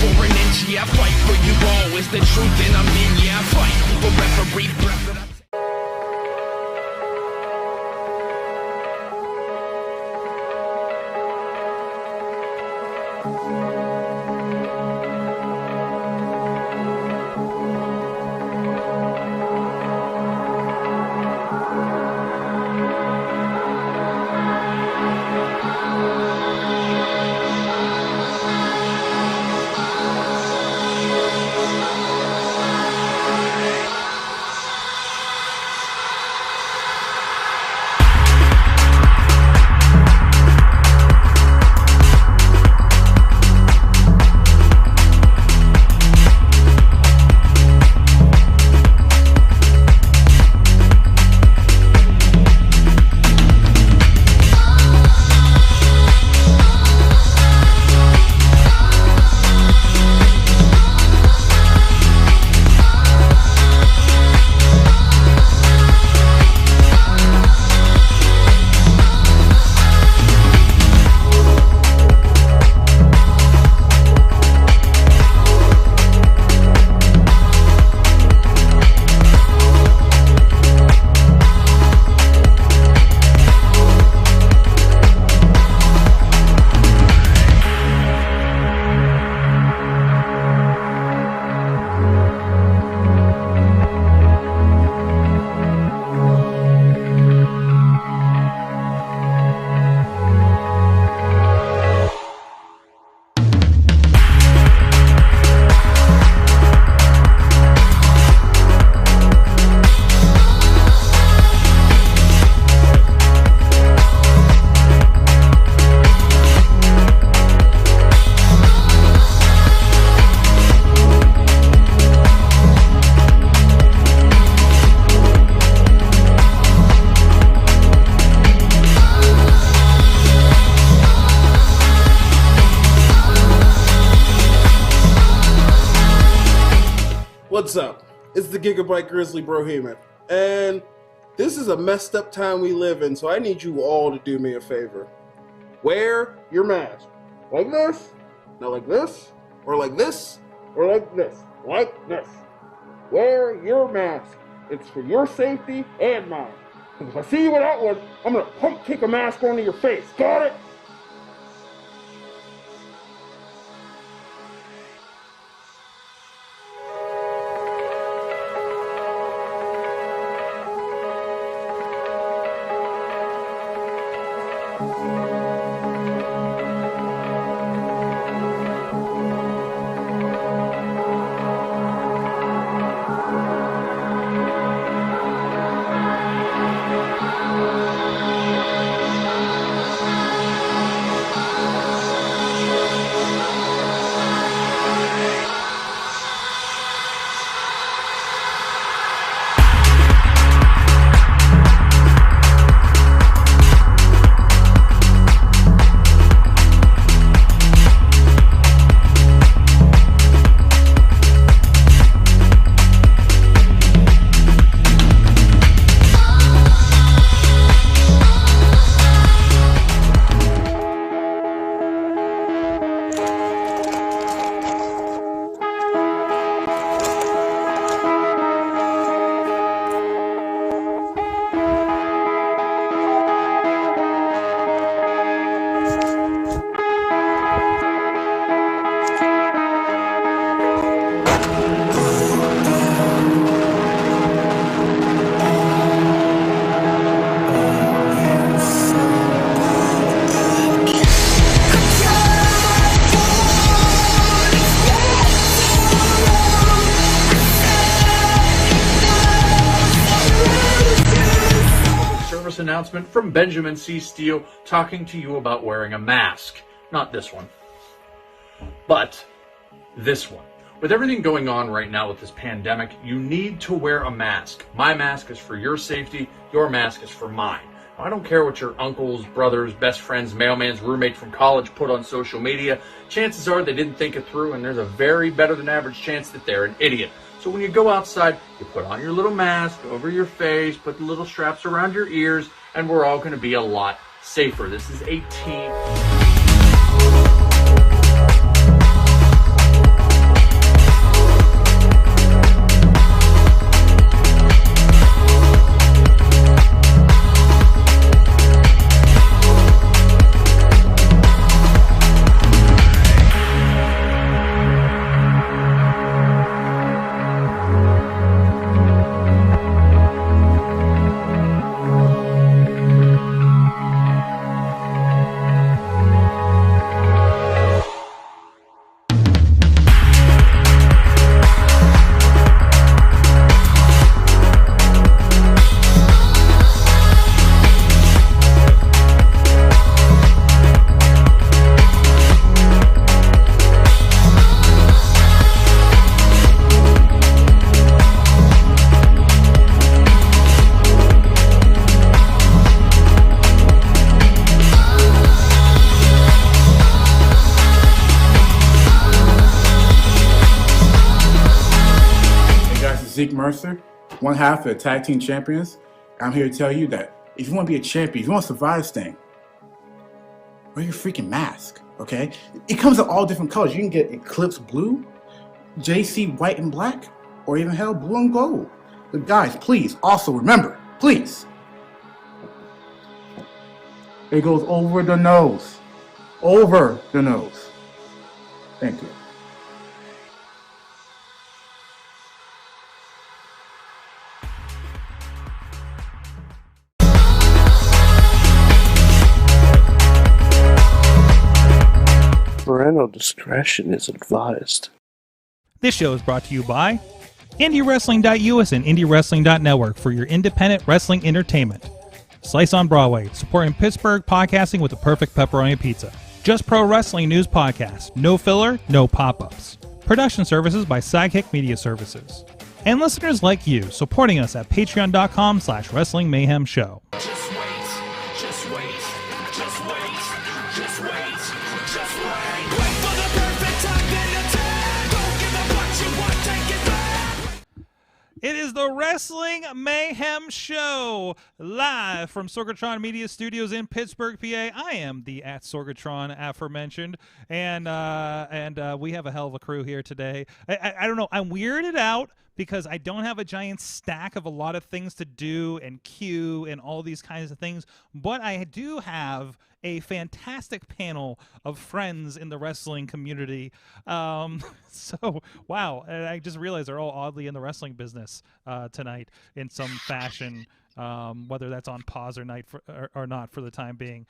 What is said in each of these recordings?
for an inch, yeah, I fight for you all. It's the truth and I'm in, yeah, I fight for every breath that I take. What's up? It's the Gigabyte Grizzly Brohemian, and this is a messed up time we live in, so I need you all to do me a favor. Wear your mask. Like this, not like this, or like this, or like this, like this. Wear your mask. It's for your safety and mine. If I see you without one, I'm gonna pump kick a mask onto your face. Got it? Announcement from Benjamin C. Steele talking to you about wearing a mask. Not this one, but this one. With everything going on right now with this pandemic, you need to wear a mask. My mask is for your safety. Your mask is for mine. I don't care what your uncles, brothers, best friends, mailman's roommate from college put on social media. Chances are they didn't think it through, and there's a very better than average chance that they're an idiot. So when you go outside, you put on your little mask over your face, put the little straps around your ears, and we're all going to be a lot safer. This is a team. Mercer, one half of the Tag Team Champions. I'm here to tell you that if you want to be a champion, if you want to survive this thing, wear your freaking mask, okay? It comes in all different colors. You can get Eclipse Blue, JC White and Black, or even hell, Blue and Gold. But guys, please, also remember, please, it goes over the nose. Over the nose. Thank you. Parental discretion is advised. This show is brought to you by IndieWrestling.us and IndieWrestling.network for your independent wrestling entertainment. Slice on Broadway, supporting Pittsburgh podcasting with the perfect pepperoni pizza. Just Pro Wrestling News Podcast. No filler, no pop-ups. Production services by Sidekick Media Services. And listeners like you, supporting us at patreon.com/Wrestling Mayhem Show. Just wait, just wait, just wait, just wait, just wait. Wait for the perfect time, then attack. Don't give up what you want, take it back. It is the Wrestling Mayhem Show, live from Sorgatron Media Studios in Pittsburgh, PA. I am the at Sorgatron aforementioned, and we have a hell of a crew here today. I don't know, I'm weirded out because I don't have a giant stack of a lot of things to do and queue and all these kinds of things, but I do have a fantastic panel of friends in the wrestling community. So, wow, and I just realized they're all oddly in the wrestling business tonight in some fashion, whether that's on pause or not for the time being.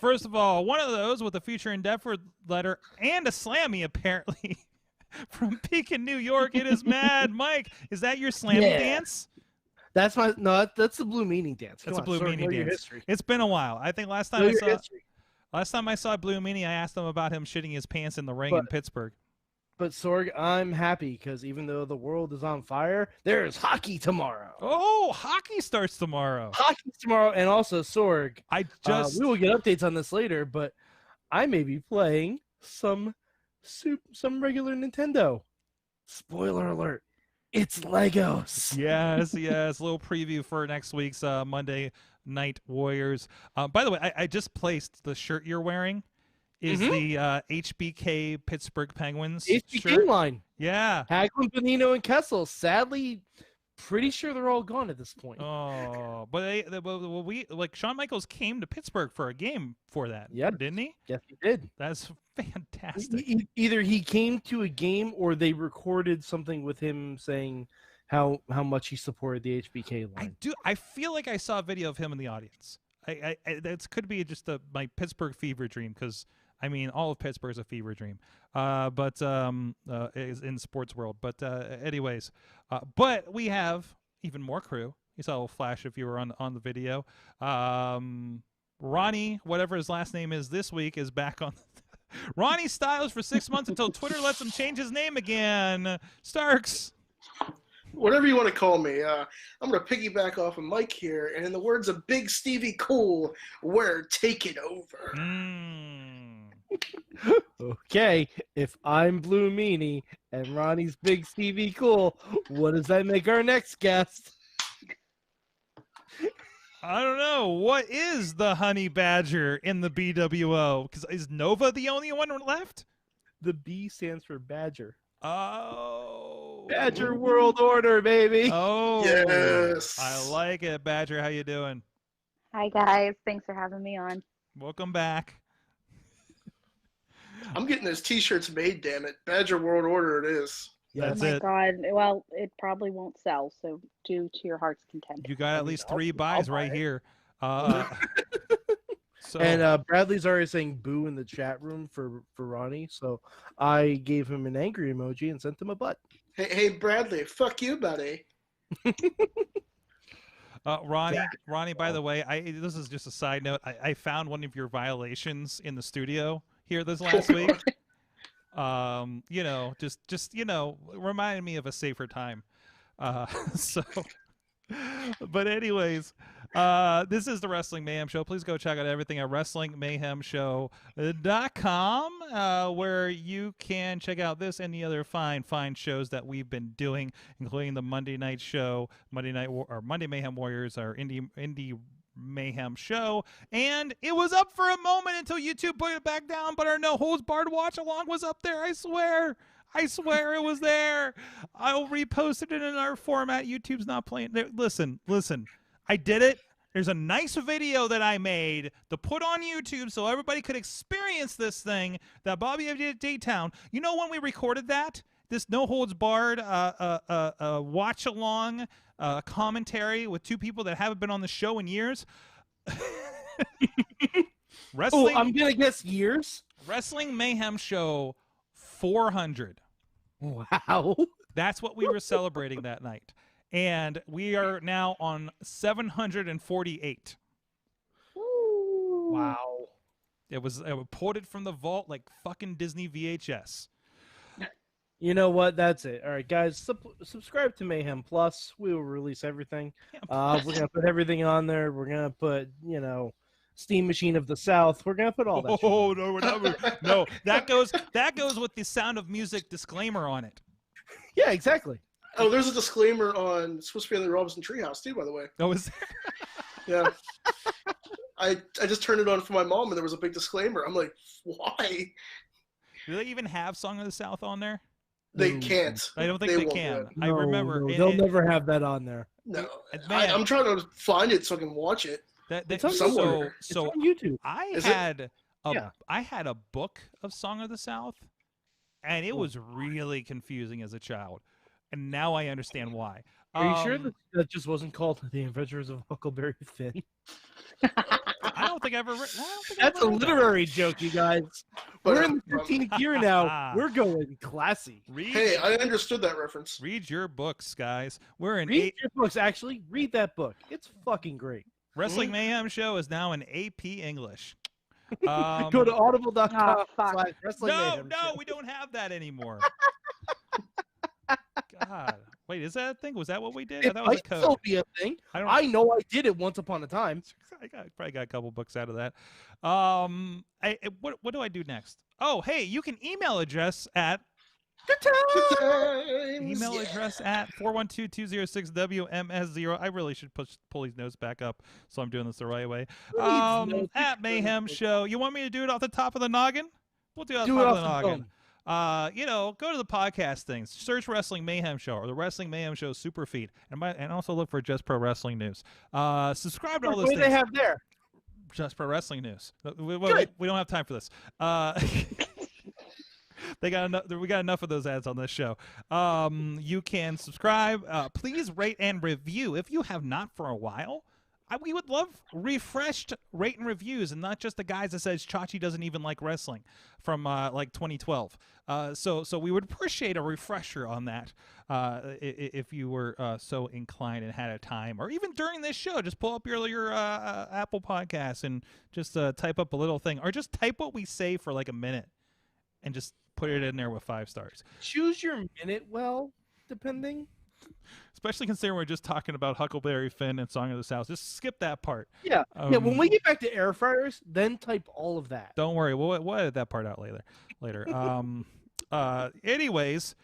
First of all, one of those with a future endeavor letter and a slammy, apparently. From Pekin, New York, it is Mad Mike. Is that your slammy dance? That's the Blue Meanie dance. That's a Blue Meanie dance. It's been a while. I think last time I saw Blue Meanie, I asked him about him shitting his pants in the ring in Pittsburgh. But Sorg, I'm happy because even though the world is on fire, there is hockey tomorrow. Oh, hockey starts tomorrow. Hockey's tomorrow, and also Sorg. We will get updates on this later, but I may be playing some regular Nintendo. Spoiler alert. It's Legos. Yes. A little preview for next week's Monday Night Warriors. By the way, I just placed the shirt you're wearing is the HBK Pittsburgh Penguins HBK shirt. line. Yeah. Hagelin, Bonino, and Kessel. Sadly, pretty sure they're all gone at this point. Oh, but Shawn Michaels came to Pittsburgh for a game for that. Yeah, didn't he? Yes, he did. That's fantastic. Either he came to a game or they recorded something with him saying how much he supported the HBK line. I feel like I saw a video of him in the audience. That could be just my Pittsburgh fever dream because. I mean, all of Pittsburgh is a fever dream, but is in the sports world. But anyways, but we have even more crew. You saw a little flash if you were on the video. Ronnie, whatever his last name is this week, is back on. Ronnie Styles for 6 months until Twitter lets him change his name again. Starks. Whatever you want to call me. I'm going to piggyback off of Mike here, and in the words of Big Stevie Cool, we're taking over. Okay, if I'm Blue Meanie and Ronnie's Big Stevie Cool, what does that make our next guest? I don't know. What is the Honey Badger in the BWO? Because is Nova the only one left? The B stands for Badger. Oh. Badger World Order, baby. Oh. Yes. I like it, Badger. How you doing? Hi, guys. Thanks for having me on. Welcome back. I'm getting those T-shirts made, damn it. Badger World Order it is. That's oh my it. God. Well, it probably won't sell, so do to your heart's content. You got at least 3 buys right here. So. And Bradley's already saying boo in the chat room for Ronnie, so I gave him an angry emoji and sent him a butt. Hey, Bradley, fuck you, buddy. Ronnie, by the way, this is just a side note. I found one of your violations in the studio here this last week. Just reminded me of a safer time. But anyways, This is the Wrestling Mayhem Show. Please go check out everything at WrestlingMayhemShow.com, where you can check out this and the other fine shows that we've been doing, including the Monday Night Show, Monday Mayhem Warriors, our Indie Mayhem Show, and it was up for a moment until YouTube put it back down, but our No Holds Barred watch along was up there. I swear it was there. I'll repost it in our format. YouTube's not playing there. Listen, I did it. There's a nice video that I made to put on YouTube so everybody could experience this thing that Bobby did at Daytown. You know when we recorded that? This No Holds Barred watch along commentary with two people that haven't been on the show in years. Wrestling. Oh, I'm gonna guess years. Wrestling Mayhem Show 400. Wow. That's what we were celebrating that night, and we are now on 748. Wow. It pulled it from the vault like fucking Disney VHS. You know what? That's it. All right, guys, subscribe to Mayhem Plus. We will release everything. We're gonna put everything on there. We're gonna put, Steam Machine of the South. We're gonna put all that. Oh no, we're not. No, that goes with the Sound of Music disclaimer on it. Yeah, exactly. Oh, there's a disclaimer on Swiss Family Robinson Treehouse too, by the way. Oh, is there? Yeah. I just turned it on for my mom, and there was a big disclaimer. I'm like, why? Do they even have Song of the South on there? They can't. I don't think they can. No, I remember. they'll never have that on there. No. Man, I'm trying to find it so I can watch it. It's on somewhere. So it's on YouTube. I had a book of Song of the South, and it was really confusing as a child. And now I understand why. Are you sure that just wasn't called The Adventures of Huckleberry Finn? I don't think I've ever read. That's a literary joke, you guys. We're in the 15th year now. We're going classy. Hey, I understood that reference. Read your books, guys. We're in Read your books, actually. Read that book. It's fucking great. Wrestling Mayhem Show is now in AP English. Go to audible.com. No, we don't have that anymore. God. Wait, is that a thing? Was that what we did? It might still be a thing. I know I did it once upon a time. I probably got a couple books out of that. What do I do next? Oh, hey, you can email address at email address at 412-206-WMS0. I really should pull these notes back up, so I'm doing this the right way. At Mayhem Show. You want me to do it off the top of the noggin? We'll do it off the top of the noggin. Go to the podcast things. Search Wrestling Mayhem Show or the Wrestling Mayhem Show Super Feed, and also look for Just Pro Wrestling News. Subscribe to all those things. What do they have there? Just Pro Wrestling News. We don't have time for this. We got enough of those ads on this show. You can subscribe. Please rate and review if you have not for a while. We would love refreshed rate and reviews, and not just the guys that says Chachi doesn't even like wrestling from like 2012. So we would appreciate a refresher on that if you were so inclined and had a time, or even during this show, just pull up your Apple Podcasts and just type up a little thing, or just type what we say for like a minute and just put it in there with 5 stars. Choose your minute well, depending. Especially considering we're just talking about Huckleberry Finn and Song of the South. Just skip that part. Yeah. When we get back to air fryers, then type all of that. Don't worry. We'll edit that part out later. Anyways,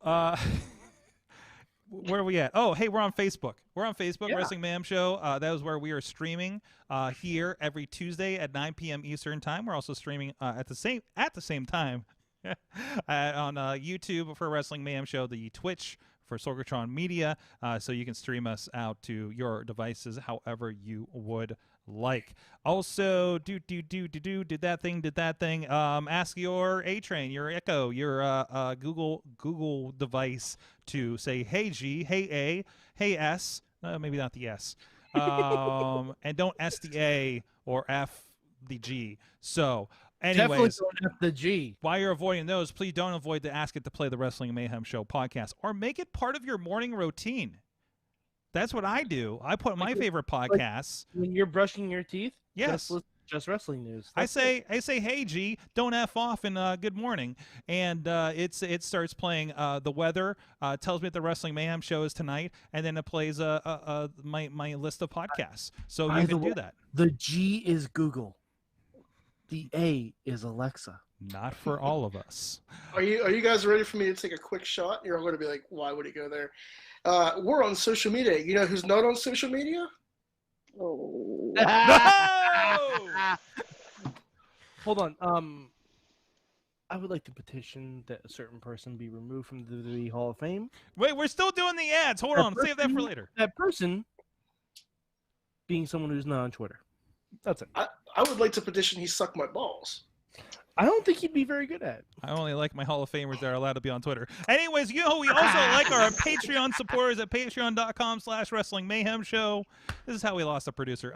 where are we at? Oh, hey, we're on Facebook. Yeah. Wrestling Mayhem Show. That is where we are streaming here every Tuesday at 9 p.m. Eastern Time. We're also streaming at the same time on YouTube for Wrestling Mayhem Show, the Twitch for Sorgatron Media, so you can stream us out to your devices however you would like. Also, did that thing. Ask your A-Train, your Echo, your Google device to say, hey G, hey A, hey S, maybe not the S, and don't S the A or F the G. So. Anyways, definitely don't have the G. While you're avoiding those, please don't avoid to Ask It to Play the Wrestling Mayhem Show podcast, or make it part of your morning routine. That's what I do. I put my favorite podcasts. When you're brushing your teeth? Yes. just wrestling news. I say, hey G, don't F off and good morning, and it starts playing the weather, tells me that the Wrestling Mayhem show is tonight, and then it plays my list of podcasts. So you can do that. The G is Google. The A is Alexa. Not for all of us. Are you guys ready for me to take a quick shot? You're all going to be like, why would he go there? We're on social media. You know who's not on social media? Oh. Hold on. I would like to petition that a certain person be removed from the WWE Hall of Fame. Wait, we're still doing the ads. Hold on. Save that for later. That person being someone who's not on Twitter. That's it. I would like to petition he suck my balls. I don't think he'd be very good at it. I only like my Hall of Famers that are allowed to be on Twitter. Anyways, you know, we also like our Patreon supporters at patreon.com/Wrestling Mayhem Show. This is how we lost a producer.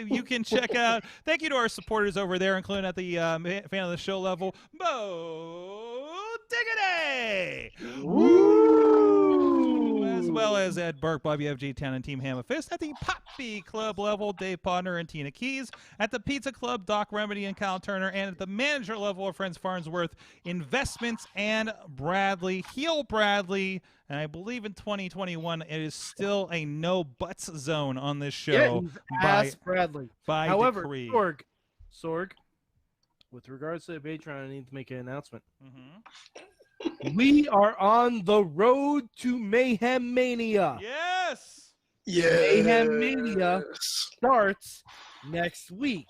You can check out. Thank you to our supporters over there, including at the fan of the show level, Bo Diggity! Woo! As well as Ed Burke, Bobby FG, Town, and Team Hammer Fist. At the Poppy Club level, Dave Podner and Tina Keys. At the Pizza Club, Doc Remedy and Kyle Turner. And at the manager level of Friends Farnsworth Investments and Bradley, Heel Bradley. And I believe in 2021, it is still a no buts zone on this show. Yeah, Bradley. By However, decree. Sorg, with regards to the Patreon, I need to make an announcement. Mm-hmm. We are on the road to Mayhem Mania. Yes. Yeah. Mayhem Mania starts next week.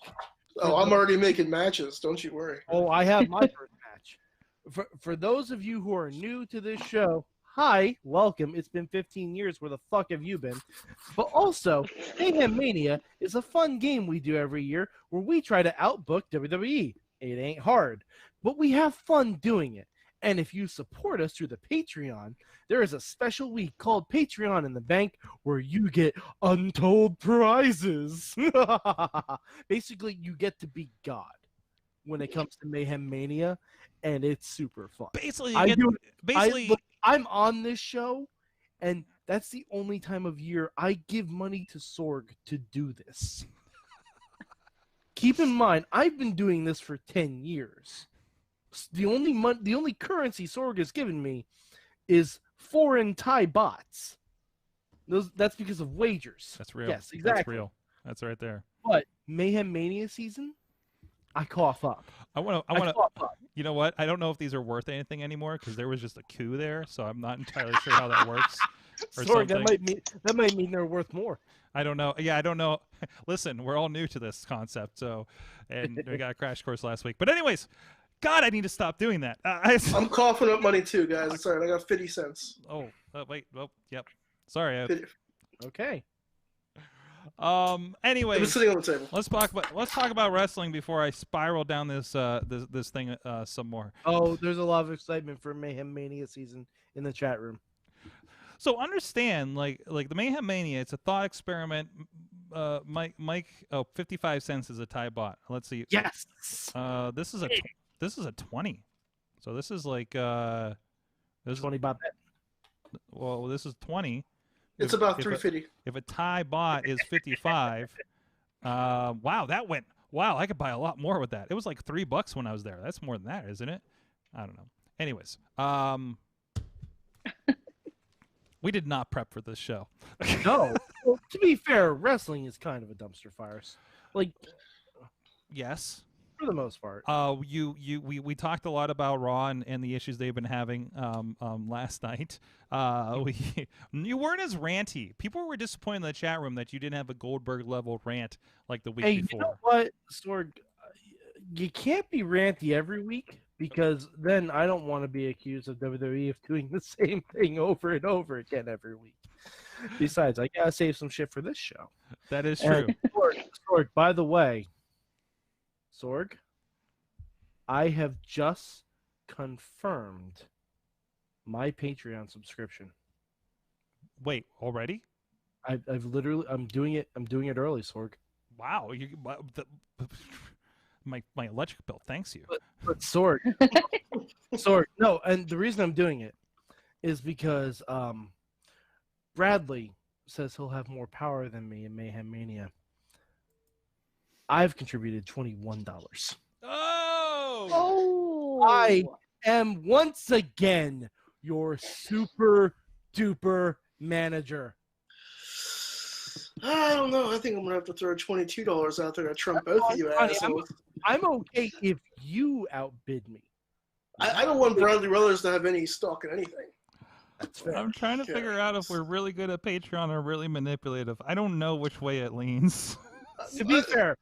Oh, I'm already making matches. Don't you worry. Oh, I have my first match. For those of you who are new to this show, hi, welcome. It's been 15 years. Where the fuck have you been? But also, Mayhem Mania is a fun game we do every year where we try to outbook WWE. It ain't hard, but we have fun doing it. And if you support us through the Patreon, there is a special week called Patreon in the Bank where you get untold prizes. Basically, you get to be God when it comes to Mayhem Mania, and it's super fun. Basically, I'm on this show, and that's the only time of year I give money to Sorg to do this. Keep in mind, I've been doing this for 10 years. The only currency Sorg has given me is foreign Thai bots. That's because of wagers. That's real. Yes, exactly. That's real. That's right there. But Mayhem Mania season, I cough up. I want to. You know what? I don't know if these are worth anything anymore because there was just a coup there, so I'm not entirely sure how that works. Sorry, that might mean they're worth more. I don't know. Yeah, I don't know. Listen, we're all new to this concept, and we got a crash course last week. But anyways. God, I need to stop doing that. I'm coughing up money too, guys. It's all right. I got 50 cents. Oh, wait. Well, yep. Sorry. Okay. Anyway, I'm sitting on the table. Let's talk about wrestling before I spiral down this thing some more. Oh, there's a lot of excitement for Mayhem Mania season in the chat room. So understand, like the Mayhem Mania, it's a thought experiment. Mike, 55 cents is a Thai bot. Let's see. Yes. This is a 20. So this is like this 20 bot bet. Well, this is 20. It's about 350. If a Thai bot is 55, wow, that went. Wow, I could buy a lot more with that. It was like $3 when I was there. That's more than that, isn't it? I don't know. Anyways, we did not prep for this show. No. Well, to be fair, wrestling is kind of a dumpster fire. Like, yes. For the most part. We talked a lot about Raw and the issues they've been having last night. You weren't as ranty. People were disappointed in the chat room that you didn't have a Goldberg level rant like the week before. You know what, Sorg? You can't be ranty every week because then I don't want to be accused of WWE of doing the same thing over and over again every week. Besides, I gotta save some shit for this show. That is true. Sorg, by the way, Sorg, I have just confirmed my Patreon subscription. Wait, already? I've literally I'm doing it early, Sorg. Wow, my electric bill thanks you. But Sorg, no, and the reason I'm doing it is because Bradley says he'll have more power than me in Mayhem Mania. I've contributed $21. Oh! I am once again your super duper manager. I don't know. I think I'm gonna have to throw $22 out there to trump both of you assholes. I'm okay if you outbid me. I don't want Bradley Brothers to have any stock in anything. That's fair. I'm trying to figure out if we're really good at Patreon or really manipulative. I don't know which way it leans. To be fair,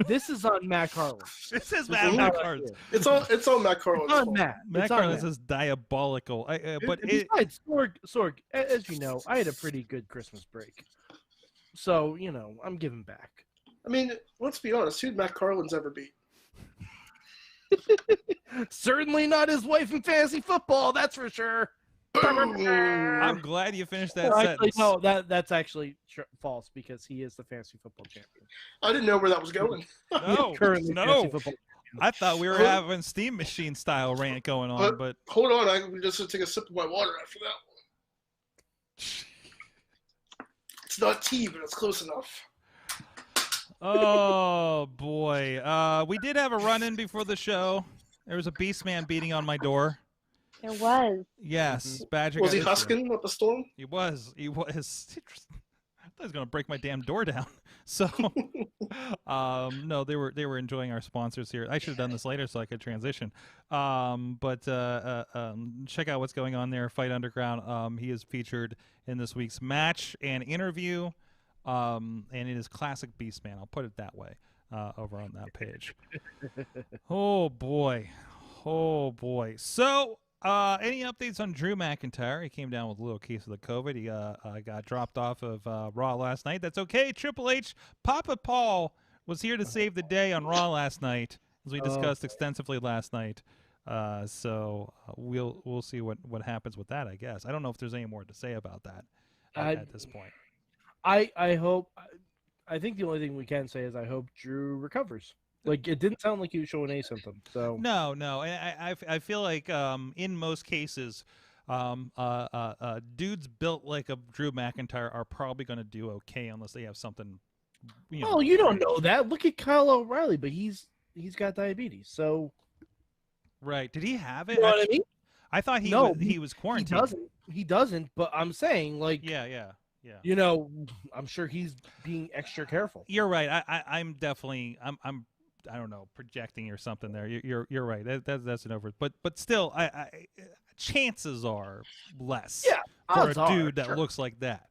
this is on Matt Carlin. This is Matt Carlin. It's on Matt Carlin's It's on fault. Matt Carlin is diabolical. But besides, Sorg, as you know, I had a pretty good Christmas break. So, I'm giving back. I mean, let's be honest. Who'd Matt Carlin's ever beat? Certainly not his wife in fantasy football, that's for sure. I'm glad you finished that sentence. No, that's actually false because he is the fantasy football champion. I didn't know where that was going. No. I thought we were having Steam Machine style rant going on, but hold on, I just take a sip of my water after that one. It's not tea, but it's close enough. Oh boy, we did have a run-in before the show. There was a Beastman beating on my door. There was. Yes, Badger. Was he husking up a storm? He was. I thought he was gonna break my damn door down. So, no, they were enjoying our sponsors here. I should have done this later so I could transition. But check out what's going on there. Fight Underground. He is featured in this week's match and interview. And it is classic Beastman. I'll put it that way. Over on that page. Oh boy. So, any updates on Drew McIntyre? He came down with a little case of the COVID. He got dropped off of Raw last night. That's okay. Triple H, Papa Paul was here to save the day on Raw last night, as we discussed extensively last night. So we'll see what happens with that. I guess I don't know if there's any more to say about that at this point. I hope. I think the only thing we can say is I hope Drew recovers. Like, it didn't sound like he was showing any symptoms. So no. I feel like in most cases, dudes built like a Drew McIntyre are probably going to do okay unless they have something. You don't know that. Look at Kyle O'Reilly, but he's got diabetes. So right? Did he have it? You know what I mean? I thought he was quarantined. He doesn't. But I'm saying, like, yeah. I'm sure he's being extra careful. You're right. I'm definitely I don't know, projecting or something there. You're right. That's an over. But still, I chances are less for a dude that looks like that.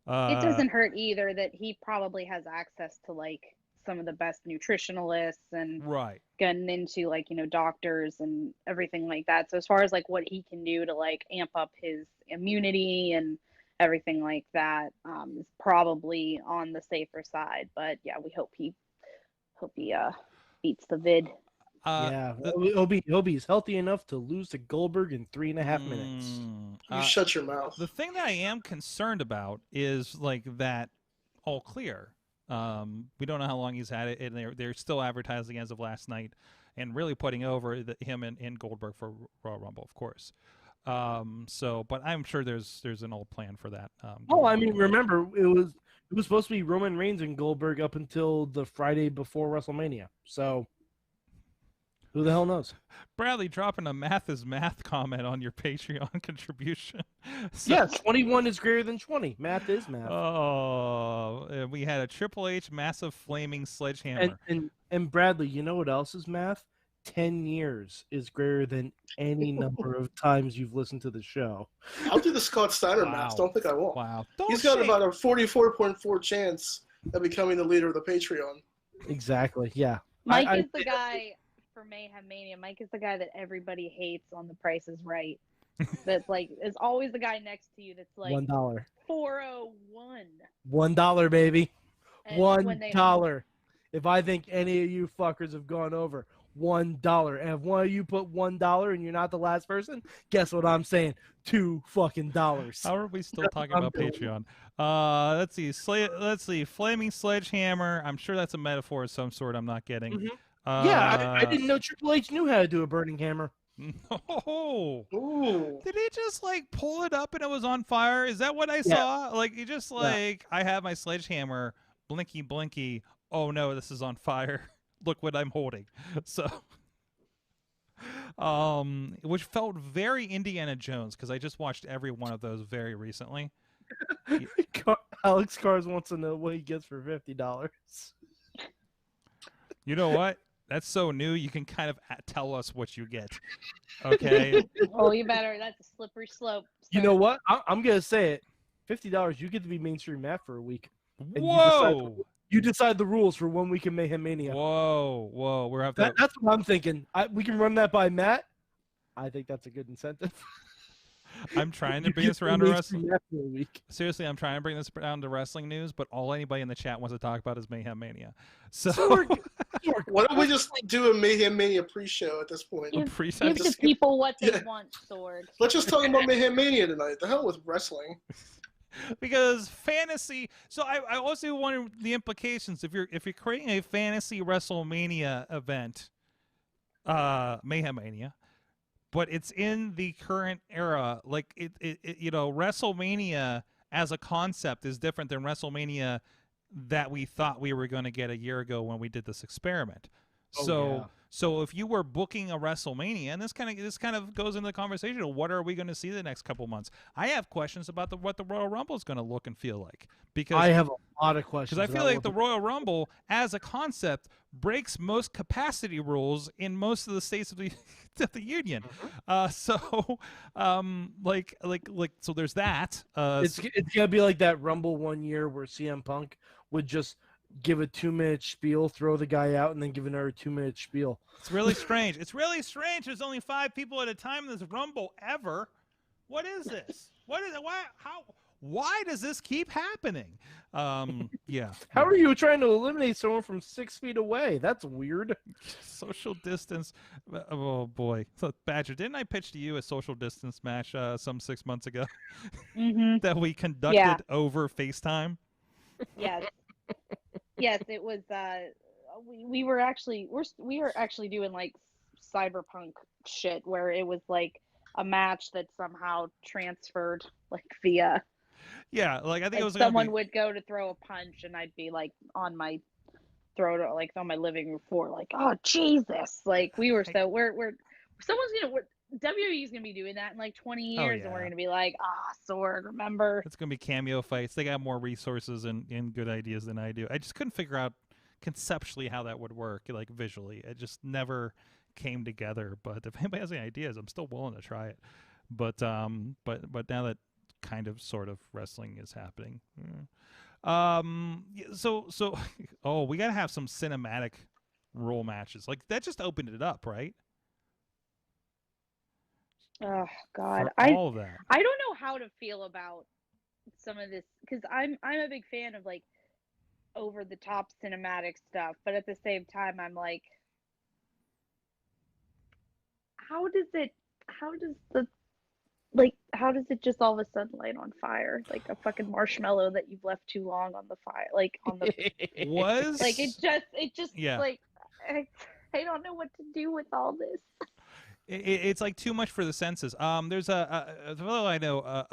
It doesn't hurt either that he probably has access to like some of the best nutritionalists and getting into like doctors and everything like that. So as far as like what he can do to like amp up his immunity and everything like that is probably on the safer side. But yeah, we hope he beats the vid. He'll be healthy enough to lose to Goldberg in 3.5 minutes. You shut your mouth. The thing that I am concerned about is like that all clear. We don't know how long he's had it, and they're still advertising as of last night, and really putting over him and Goldberg for Royal Rumble, of course. But I'm sure there's an old plan for that. Remember it was supposed to be Roman Reigns and Goldberg up until the Friday before WrestleMania. So who the hell knows? Bradley dropping a math is math comment on your Patreon contribution. Yeah, 21 is greater than 20. Math is math. Oh, we had a Triple H massive flaming sledgehammer. And Bradley, you know what else is math? 10 years is greater than any number of times you've listened to the show. I'll do the Scott Steiner math. Don't think I won't. Wow. He's got about a 44.4 chance of becoming the leader of the Patreon. Exactly. Yeah. Mike is the guy for Mayhem Mania. Mike is the guy that everybody hates on The Price is Right. That's like is always the guy next to you that's like $1. 401. $1, baby. And $1. If I think any of you fuckers have gone over $1, and if one of you put $1 and you're not the last person, guess what I'm saying? $2 fucking dollars. How are we still talking about Patreon? Let's see. Flaming sledgehammer. I'm sure that's a metaphor of some sort. I'm not getting. Mm-hmm. I didn't know Triple H knew how to do a burning hammer. Oh, ooh! Did he just like pull it up and it was on fire? Is that what I saw? Like he just like I have my sledgehammer. Blinky blinky. oh no, this is on fire. Look what I'm holding. So, which felt very Indiana Jones because I just watched every one of those very recently. Alex Cars wants to know what he gets for $50. You know what? That's so new. You can kind of tell us what you get. Okay. Oh, you better. That's a slippery slope. You know what? I'm gonna say it. $50. You get to be mainstream Matt for a week. Whoa. You decide the rules for 1 week in Mayhem Mania. Whoa. We're have to... That's what I'm thinking. We can run that by Matt. I think that's a good incentive. I'm trying to bring this around to wrestling. Seriously, I'm trying to bring this around to wrestling news, but all anybody in the chat wants to talk about is Mayhem Mania. So, why don't we just do a Mayhem Mania pre-show at this point? Give the people what they want, Sorg. Let's just talk about Mayhem Mania tonight. The hell with wrestling. Because fantasy. So I also wonder the implications if you're creating a fantasy WrestleMania event, Mayhem Mania. But it's in the current era. Like it, WrestleMania as a concept is different than WrestleMania that we thought we were going to get a year ago when we did this experiment. So if you were booking a WrestleMania, and this kind of goes into the conversation of what are we going to see the next couple months? I have questions about what the Royal Rumble is going to look and feel like. Because I have a lot of questions. Because I feel like the Royal Rumble as a concept breaks most capacity rules in most of the states of the union. So there's that. It's gonna be like that Rumble one year where CM Punk would just give a 2-minute spiel, throw the guy out, and then give another 2-minute spiel. It's really strange. There's only 5 people at a time in this Rumble ever. What is this? What is it? Why does this keep happening? Yeah. How are you trying to eliminate someone from 6 feet away? That's weird. Social distance. Oh boy. So Badger, didn't I pitch to you a social distance match some 6 months ago that we conducted over FaceTime? Yes. Yes, it was. We were actually doing like cyberpunk shit where it was like a match that somehow transferred like via. Yeah, like I think it was. Someone would go to throw a punch, and I'd be like on my throat, like on my living room floor, like, oh Jesus! Like we were someone's WWE's gonna be doing that in like 20 years, and we're gonna be like, Sorg, remember? It's gonna be cameo fights. They got more resources and good ideas than I do. I just couldn't figure out conceptually how that would work, like visually. It just never came together. But if anybody has any ideas, I'm still willing to try it. But now that kind of sort of wrestling is happening, so we gotta have some cinematic rule matches. Like that just opened it up, right? Oh God, all of that. I don't know how to feel about some of this because I'm a big fan of like over the top cinematic stuff, but at the same time I'm like, how does it just all of a sudden light on fire like a fucking marshmallow that you've left too long on the fire, like on the was like it just yeah. Like I don't know what to do with all this. It's like too much for the senses. There's a fellow I know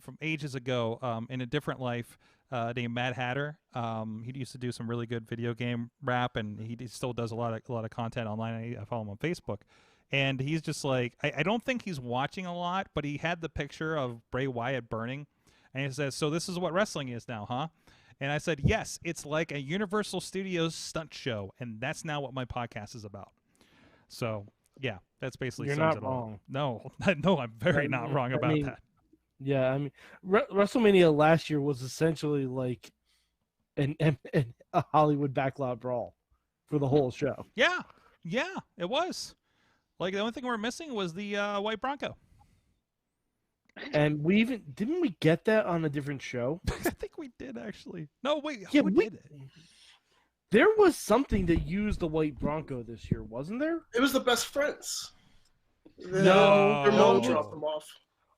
from ages ago in a different life named Mad Hatter. He used to do some really good video game rap, and he still does a lot of content online. I follow him on Facebook, and he's just like I don't think he's watching a lot, but he had the picture of Bray Wyatt burning, and he says, "So this is what wrestling is now, huh?" And I said, "Yes, it's like a Universal Studios stunt show, and that's now what my podcast is about." So. Yeah, that's basically. You're not wrong. No, I'm very not wrong about that. Yeah, I mean, WrestleMania last year was essentially like a Hollywood backlot brawl for the whole show. Yeah, it was. Like the only thing we're missing was the White Bronco. And didn't we get that on a different show? I think we did actually. No, wait, yeah, who did it? There was something that used the White Bronco this year, wasn't there? It was the Best Friends. No. Their mom dropped them off.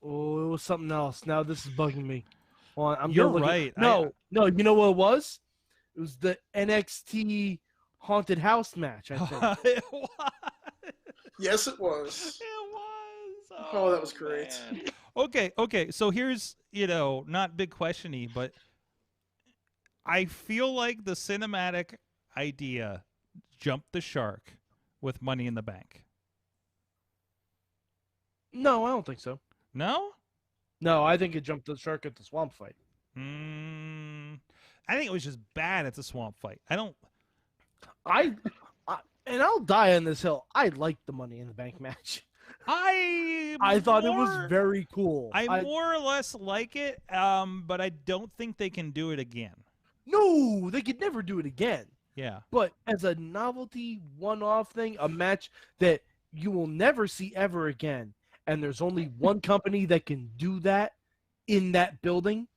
Oh, it was something else. Now this is bugging me. Well, You're right. No, you know what it was? It was the NXT Haunted House match, I think. It was. Yes, it was. It was. Oh, that was great. Man. Okay. So here's, not big questiony, but I feel like the cinematic idea jumped the shark with Money in the Bank? No, I don't think so. No? No, I think it jumped the shark at the swamp fight. I think it was just bad at the swamp fight. And I'll die on this hill. I liked the Money in the Bank match. I thought it was very cool. I more or less like it, but I don't think they can do it again. No, they could never do it again. Yeah. But as a novelty, one-off thing, a match that you will never see ever again, and there's only one company that can do that in that building,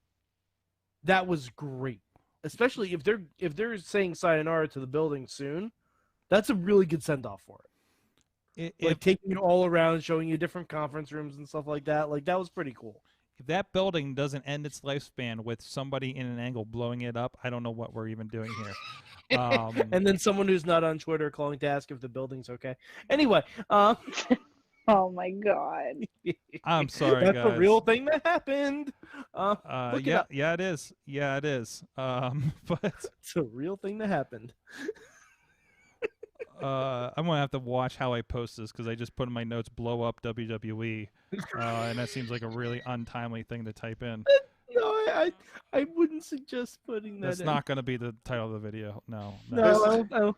that was great. Especially if they're saying sayonara to the building soon, that's a really good send-off for it. Like taking you all around, showing you different conference rooms and stuff like that. Like, that was pretty cool. If that building doesn't end its lifespan with somebody in an angle blowing it up, I don't know what we're even doing here. And then someone who's not on Twitter calling to ask if the building's okay. Anyway. Oh, my God. I'm sorry, That's guys. a real thing that happened. Yeah, it is. Yeah, it is. But it's a real thing that happened. I'm gonna have to watch how I post this because I just put in my notes "blow up WWE," and that seems like a really untimely thing to type in. No, I wouldn't suggest putting that. That's not gonna be the title of the video. No. No.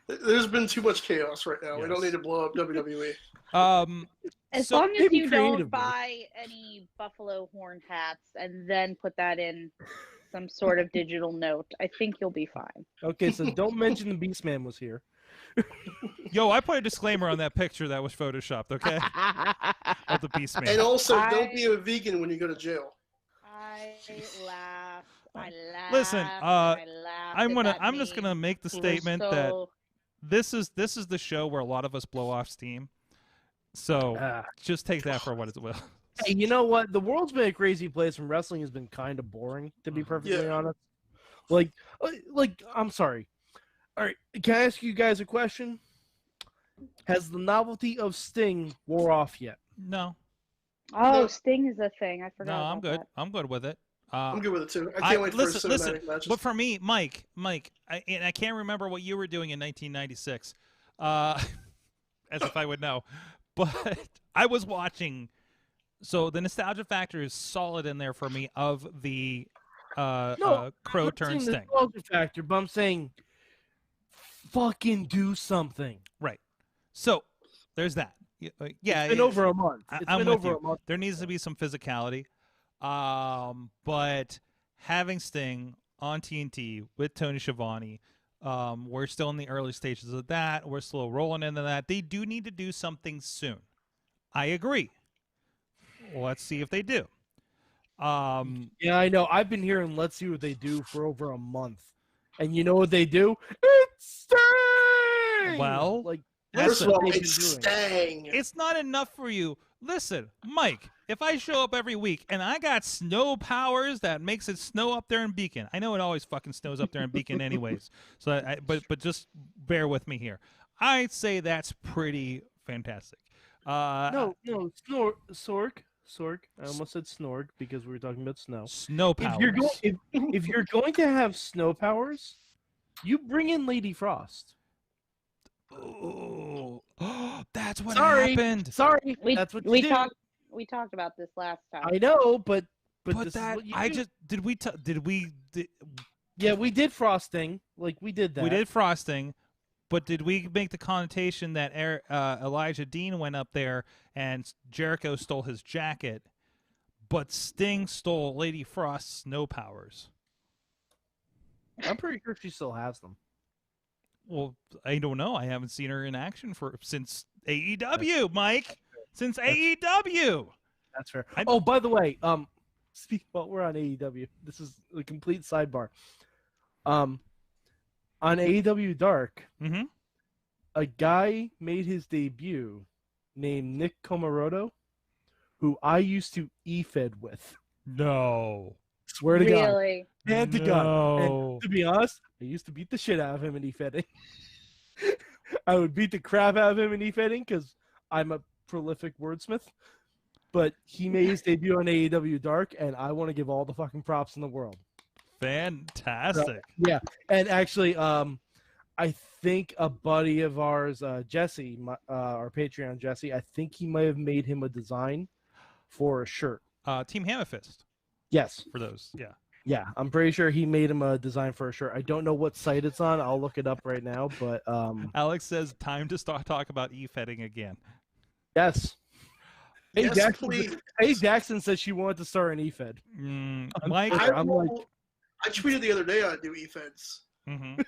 There's been too much chaos right now. Yes. We don't need to blow up WWE. As So- long as maybe you don't creatively. buy any buffalo horn hats and then put that in some sort of digital note, I think you'll be fine. Okay, so don't mention the Beastman was here. Yo, I put a disclaimer on that picture that was photoshopped. Okay, of the Beast Man. And also, don't be a vegan when you go to jail. I laugh. Listen, I laugh. I'm just gonna make the statement that this is the show where a lot of us blow off steam. So just take that for what it will. Hey, you know what? The world's been a crazy place, and wrestling has been kind of boring, to be perfectly honest. Like, I'm sorry. All right, can I ask you guys a question? Has the novelty of Sting wore off yet? No. Oh, Sting is a thing. I forgot. No, I'm about good. that. I'm good with it. I'm good with it too. I can't wait for cinematic matches. But for me, Mike, I can't remember what you were doing in 1996, as if I would know. But I was watching. So the nostalgia factor is solid in there for me of the Crow turn Sting. Nostalgia factor, but I'm saying, fucking do something. Right. So there's that. Yeah, it's been over a month. I'm been over a month. There needs to be some physicality. But having Sting on TNT with Tony Schiavone, we're still in the early stages of that. We're still rolling into that. They do need to do something soon. I agree. Let's see if they do. Yeah, I know. I've been hearing "Let's see what they do" for over a month, and you know what they do? It's Sting. Well, like first of all, what they've it's been doing. Sting. It's not enough for you. Listen, Mike, if I show up every week and I got snow powers that makes it snow up there in Beacon, I know it always fucking snows up there in Beacon anyways. So, but just bear with me here. I'd say that's pretty fantastic. No, Sorg. I almost said Snorg because we were talking about snow. Snow powers. If you're going to have snow powers, you bring in Lady Frost. Oh, that's what happened. Sorry, We that's what you we do. talked we talked about this last time. I know, but this that is what you I do. just did Yeah, we did frosting. Like we did that. we did frosting, but did we make the connotation that Elijah Dean went up there and Jericho stole his jacket, but Sting stole Lady Frost's snow powers? I'm pretty sure she still has them. Well, I don't know. I haven't seen her in action since AEW, Mike. Since AEW. That's fair. Oh, by the way, while we're on AEW, this is a complete sidebar. On AEW Dark, a guy made his debut named Nick Komoroto, who I used to E-Fed with. No. Swear to God. Really? And to God. And to be honest, I used to beat the shit out of him in E-Fedding. I would beat the crap out of him in E-Fedding because I'm a prolific wordsmith. But he made his debut on AEW Dark, and I want to give all the fucking props in the world. Fantastic. Yeah. And actually, I think a buddy of ours, Jesse, our Patreon Jesse, I think he might have made him a design for a shirt. Team Hammerfist. Yes. For those, yeah. Yeah, I'm pretty sure he made him a design for a shirt. I don't know what site it's on. I'll look it up right now. But Alex says, time to start talk about e-fetting again. Yes. Hey, Yes, Jackson, please. hey, Jackson says she wanted to start an e-fed. Mike, I tweeted the other day I'd do e-feds. Mm-hmm.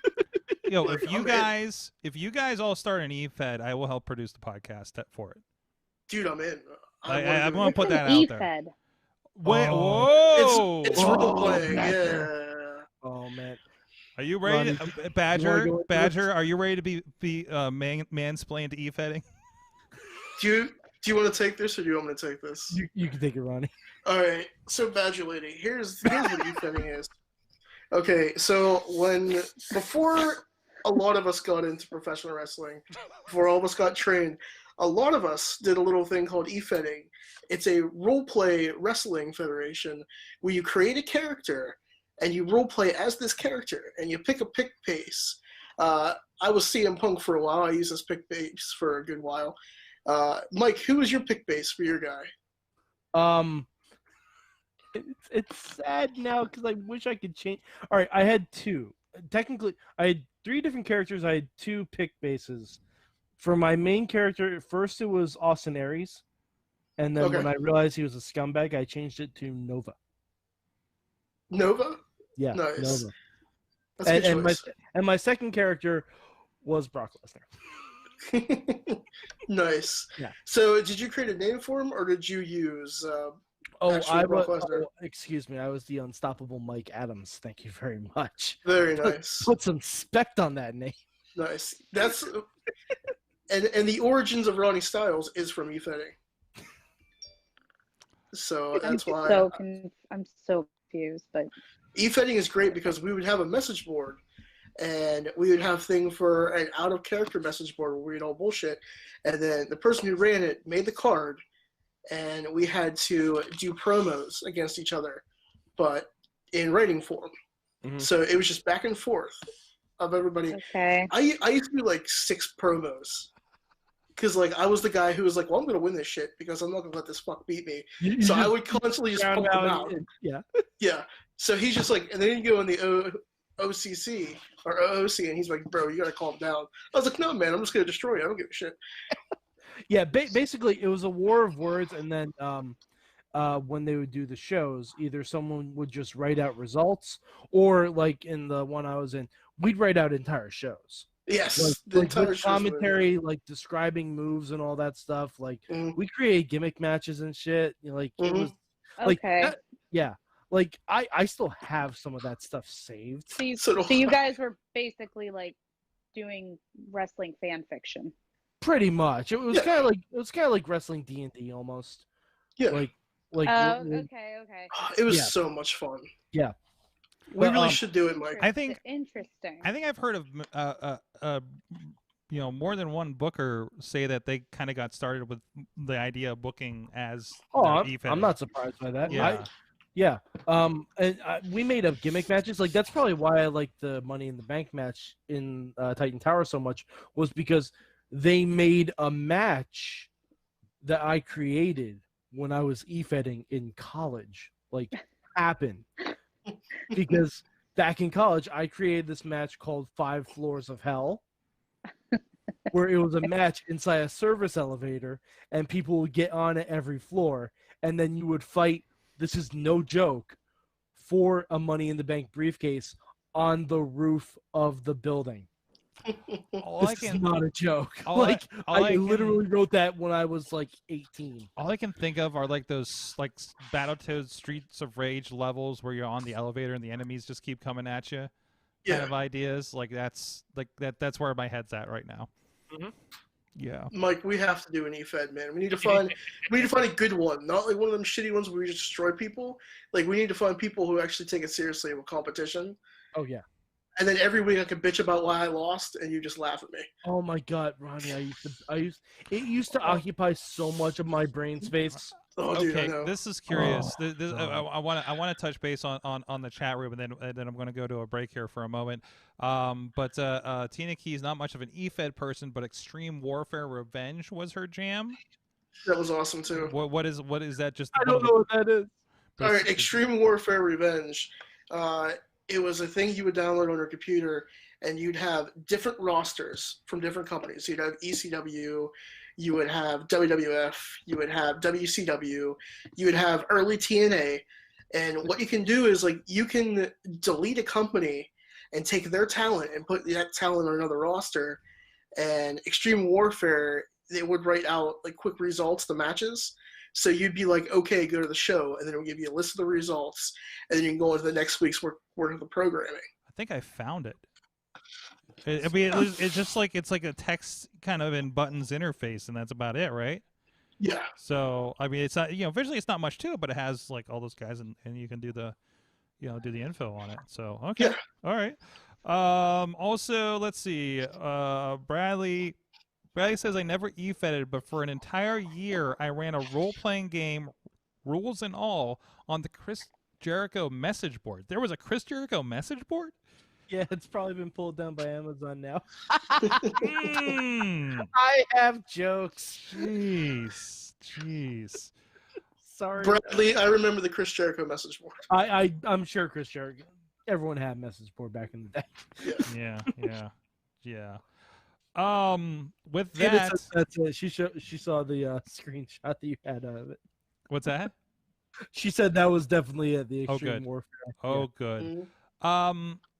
Yo, if you guys all start an e-fed, I will help produce the podcast for it. Dude, I'm in. I'm going to put that out there. E-fed. Wait, whoa! It's role playing, yeah. Oh man, are you ready, Badger? Are you ready to be mansplained to e-fedding? Do you want to take this, or do you want me to take this? You can take it, Ronnie. All right. So, Badger Lady, here's what e-fedding is. Okay, so before a lot of us got into professional wrestling, before all of us got trained, a lot of us did a little thing called e-fedding. It's a role-play wrestling federation where you create a character and you role-play as this character, and you pick a pick base. I was CM Punk for a while. I used this pick base for a good while. Mike, who was your pick base for your guy? It's sad now because I wish I could change. All right, I had two. Technically, I had 3 different characters. I had 2 pick bases. For my main character, first it was Austin Aries. And then when I realized he was a scumbag, I changed it to Nova. Nova? Yeah, nice. Nova. That's a good choice. And my second character was Brock Lesnar. Nice. Yeah. So, did you create a name for him, or did you use excuse me, I was the Unstoppable Mike Adams. Thank you very much. Very nice. Put some spect on that name. Nice. That's and the origins of Ronnie Styles is from e-fedding. So that's why I'm so confused. But e-fedding is great because we would have a message board, and we would have thing for an out of character message board where we'd all bullshit, and then the person who ran it made the card, and we had to do promos against each other, but in writing form. Mm-hmm. So it was just back and forth of everybody. Okay. I used to do like 6 promos. Because, like, I was the guy who was like, well, I'm going to win this shit because I'm not going to let this fuck beat me. So I would constantly just pump him out. Yeah. Yeah. So he's just like, and then you go in the OCC or OOC, and he's like, bro, you got to calm down. I was like, no, man, I'm just going to destroy you. I don't give a shit. Yeah, basically, it was a war of words, and then when they would do the shows, either someone would just write out results, or, like, in the one I was in, we'd write out entire shows. Yes, like with commentary, like describing moves and all that stuff. Like we create gimmick matches and shit. You know, like it was like yeah. Like I still have some of that stuff saved. So you guys were basically like doing wrestling fan fiction. Pretty much. It was kind of like wrestling D&D almost. Yeah. Like. Okay. It was so much fun. Yeah. We really should do it, Mike. I think interesting. I think I've heard of more than one booker say that they kind of got started with the idea of booking as. I'm not surprised by that. Yeah. We made up gimmick matches. Like that's probably why I like the Money in the Bank match in Titan Tower so much, was because they made a match that I created when I was e-fedding in college. Like happen. Because back in college, I created this match called 5 Floors of Hell, where it was a match inside a service elevator, and people would get on at every floor, and then you would fight, this is no joke, for a Money in the Bank briefcase on the roof of the building. This is not a joke. I literally wrote that when I was like 18. All I can think of are like those like Battletoads Streets of Rage levels where you're on the elevator and the enemies just keep coming at you. Kind of ideas. Like that's where my head's at right now. Mm-hmm. Yeah. Mike, we have to do an e-fed, man. We need to find a good one, not like one of them shitty ones where we just destroy people. Like we need to find people who actually take it seriously with competition. Oh yeah. And then every week I could bitch about why I lost, and you just laugh at me. Oh my God, Ronnie! It used to occupy so much of my brain space. Oh, okay, dude, I know. this is curious. I want to touch base on the chat room, and then I'm going to go to a break here for a moment. But Tina Key's not much of an EFED person, but Extreme Warfare Revenge was her jam. That was awesome too. What is that? Just I don't know what that is. All right, Extreme Warfare Revenge. It was a thing you would download on your computer, and you'd have different rosters from different companies. You'd have ECW, you would have WWF, you would have WCW, you would have early TNA. And what you can do is, like, you can delete a company and take their talent and put that talent on another roster. And Extreme Warfare, they would write out, like, quick results, the matches. So you'd be like, okay, go to the show, and then it would give you a list of the results, and then you can go into the next week's work of the programming. I think I found it. I mean, it's just like it's like a text kind of in buttons interface, and that's about it, right? Yeah. So I mean, it's not, you know, visually it's not much to it, but it has like all those guys, and you can do the, you know, do the info on it. So okay, Yeah. All right. Also, let's see. Bradley says, I never e-fetted, but for an entire year I ran a role-playing game, rules and all, on the Chris Jericho message board. There was a Chris Jericho message board? Yeah, it's probably been pulled down by Amazon now. Mm. I have jokes. Jeez. Sorry. Bradley, I remember the Chris Jericho message board. I'm sure Chris Jericho. Everyone had message board back in the day. Yeah. With that, that's it. She saw the screenshot that you had of it. What's that? She said that was definitely the Extreme good. Warfare. Oh, good.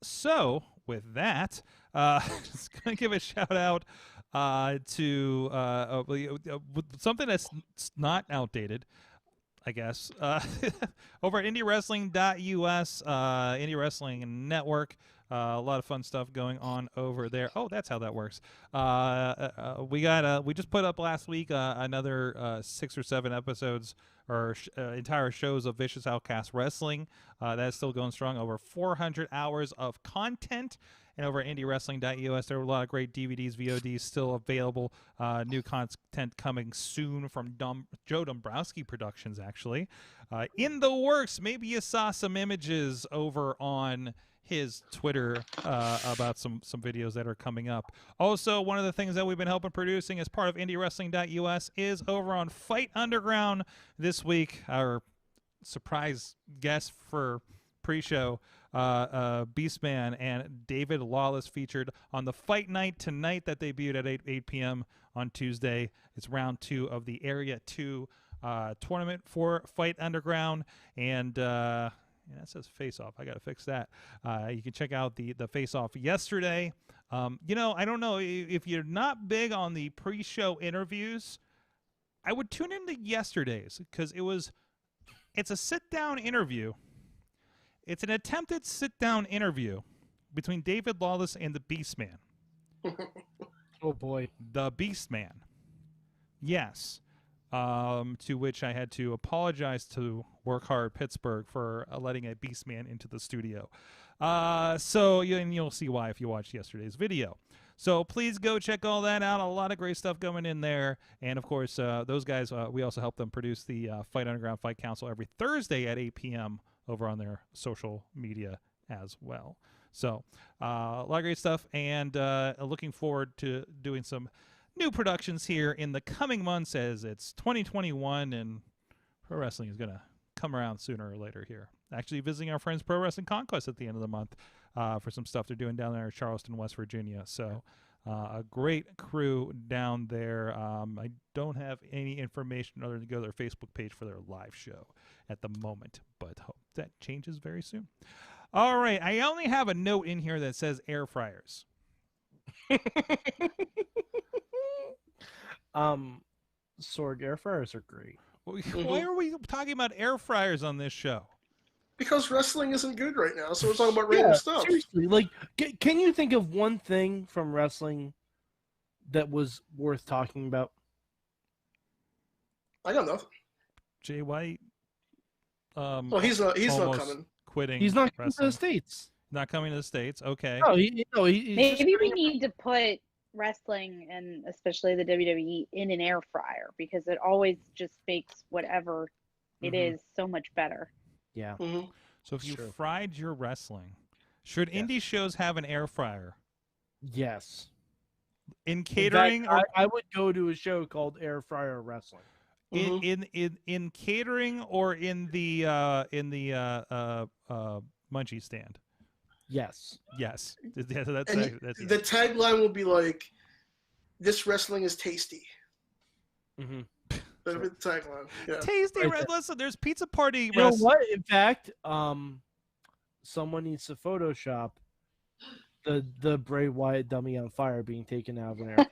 So with that, just gonna give a shout out to something that's not outdated, I guess. Over at IndieWrestling.us, Indie Wrestling Network. A lot of fun stuff going on over there. Oh, that's how that works. We just put up last week another 6 or 7 episodes or entire shows of Vicious Outcast Wrestling. That's still going strong. Over 400 hours of content. And over at IndieWrestling.us, there are a lot of great DVDs, VODs still available. New content coming soon from Joe Dombrowski Productions, actually. In the works, maybe you saw some images over on his Twitter about some videos that are coming up. Also, one of the things that we've been helping producing as part of IndieWrestling.us is over on Fight Underground this week. Our surprise guest for pre-show, Beastman and David Lawless featured on the Fight Night tonight that debuted at 8 p.m. on Tuesday. It's round 2 of the Area 2 tournament for Fight Underground, and that says Face Off. I got to fix that. You can check out the Face Off yesterday. I don't know if you're not big on the pre-show interviews, I would tune into yesterday's because it's a sit-down interview. It's an attempted sit-down interview between David Lawless and the Beastman. Oh boy, the Beastman. Yes. To which I had to apologize to Work Hard Pittsburgh for letting a Beastman into the studio. And you'll see why if you watch yesterday's video. So please go check all that out. A lot of great stuff going in there. And, of course, those guys, we also help them produce the Fight Underground Fight Council every Thursday at 8 p.m. over on their social media as well. So a lot of great stuff. And looking forward to doing some new productions here in the coming months as it's 2021 and pro wrestling is going to come around sooner or later here. Actually visiting our friends Pro Wrestling Conquest at the end of the month for some stuff they're doing down there in Charleston, West Virginia. So a great crew down there. I don't have any information other than go to their Facebook page for their live show at the moment, but hope that changes very soon. All right. I only have a note in here that says air fryers. Sorg, air fryers are great. Why are we talking about air fryers on this show? Because wrestling isn't good right now, so we're talking about random stuff. Seriously, like, can you think of one thing from wrestling that was worth talking about? I got nothing. Jay White. Well, he's not coming. Quitting. He's not coming wrestling. to the States. Not coming to the States. Okay. No, maybe we need to put wrestling and especially the WWE in an air fryer because it always just makes whatever it is so much better. Yeah. So if you fried your wrestling, should indie shows have an air fryer? Yes. In catering, in fact, I would go to a show called Air Fryer Wrestling. In catering or in the munchie stand? Yes. Yes. That's the tagline will be like, "This wrestling is tasty." That'll be the tagline. Yeah. Tasty. Listen, there's pizza party. You know what? In fact, someone needs to Photoshop the Bray Wyatt dummy on fire being taken out of an air.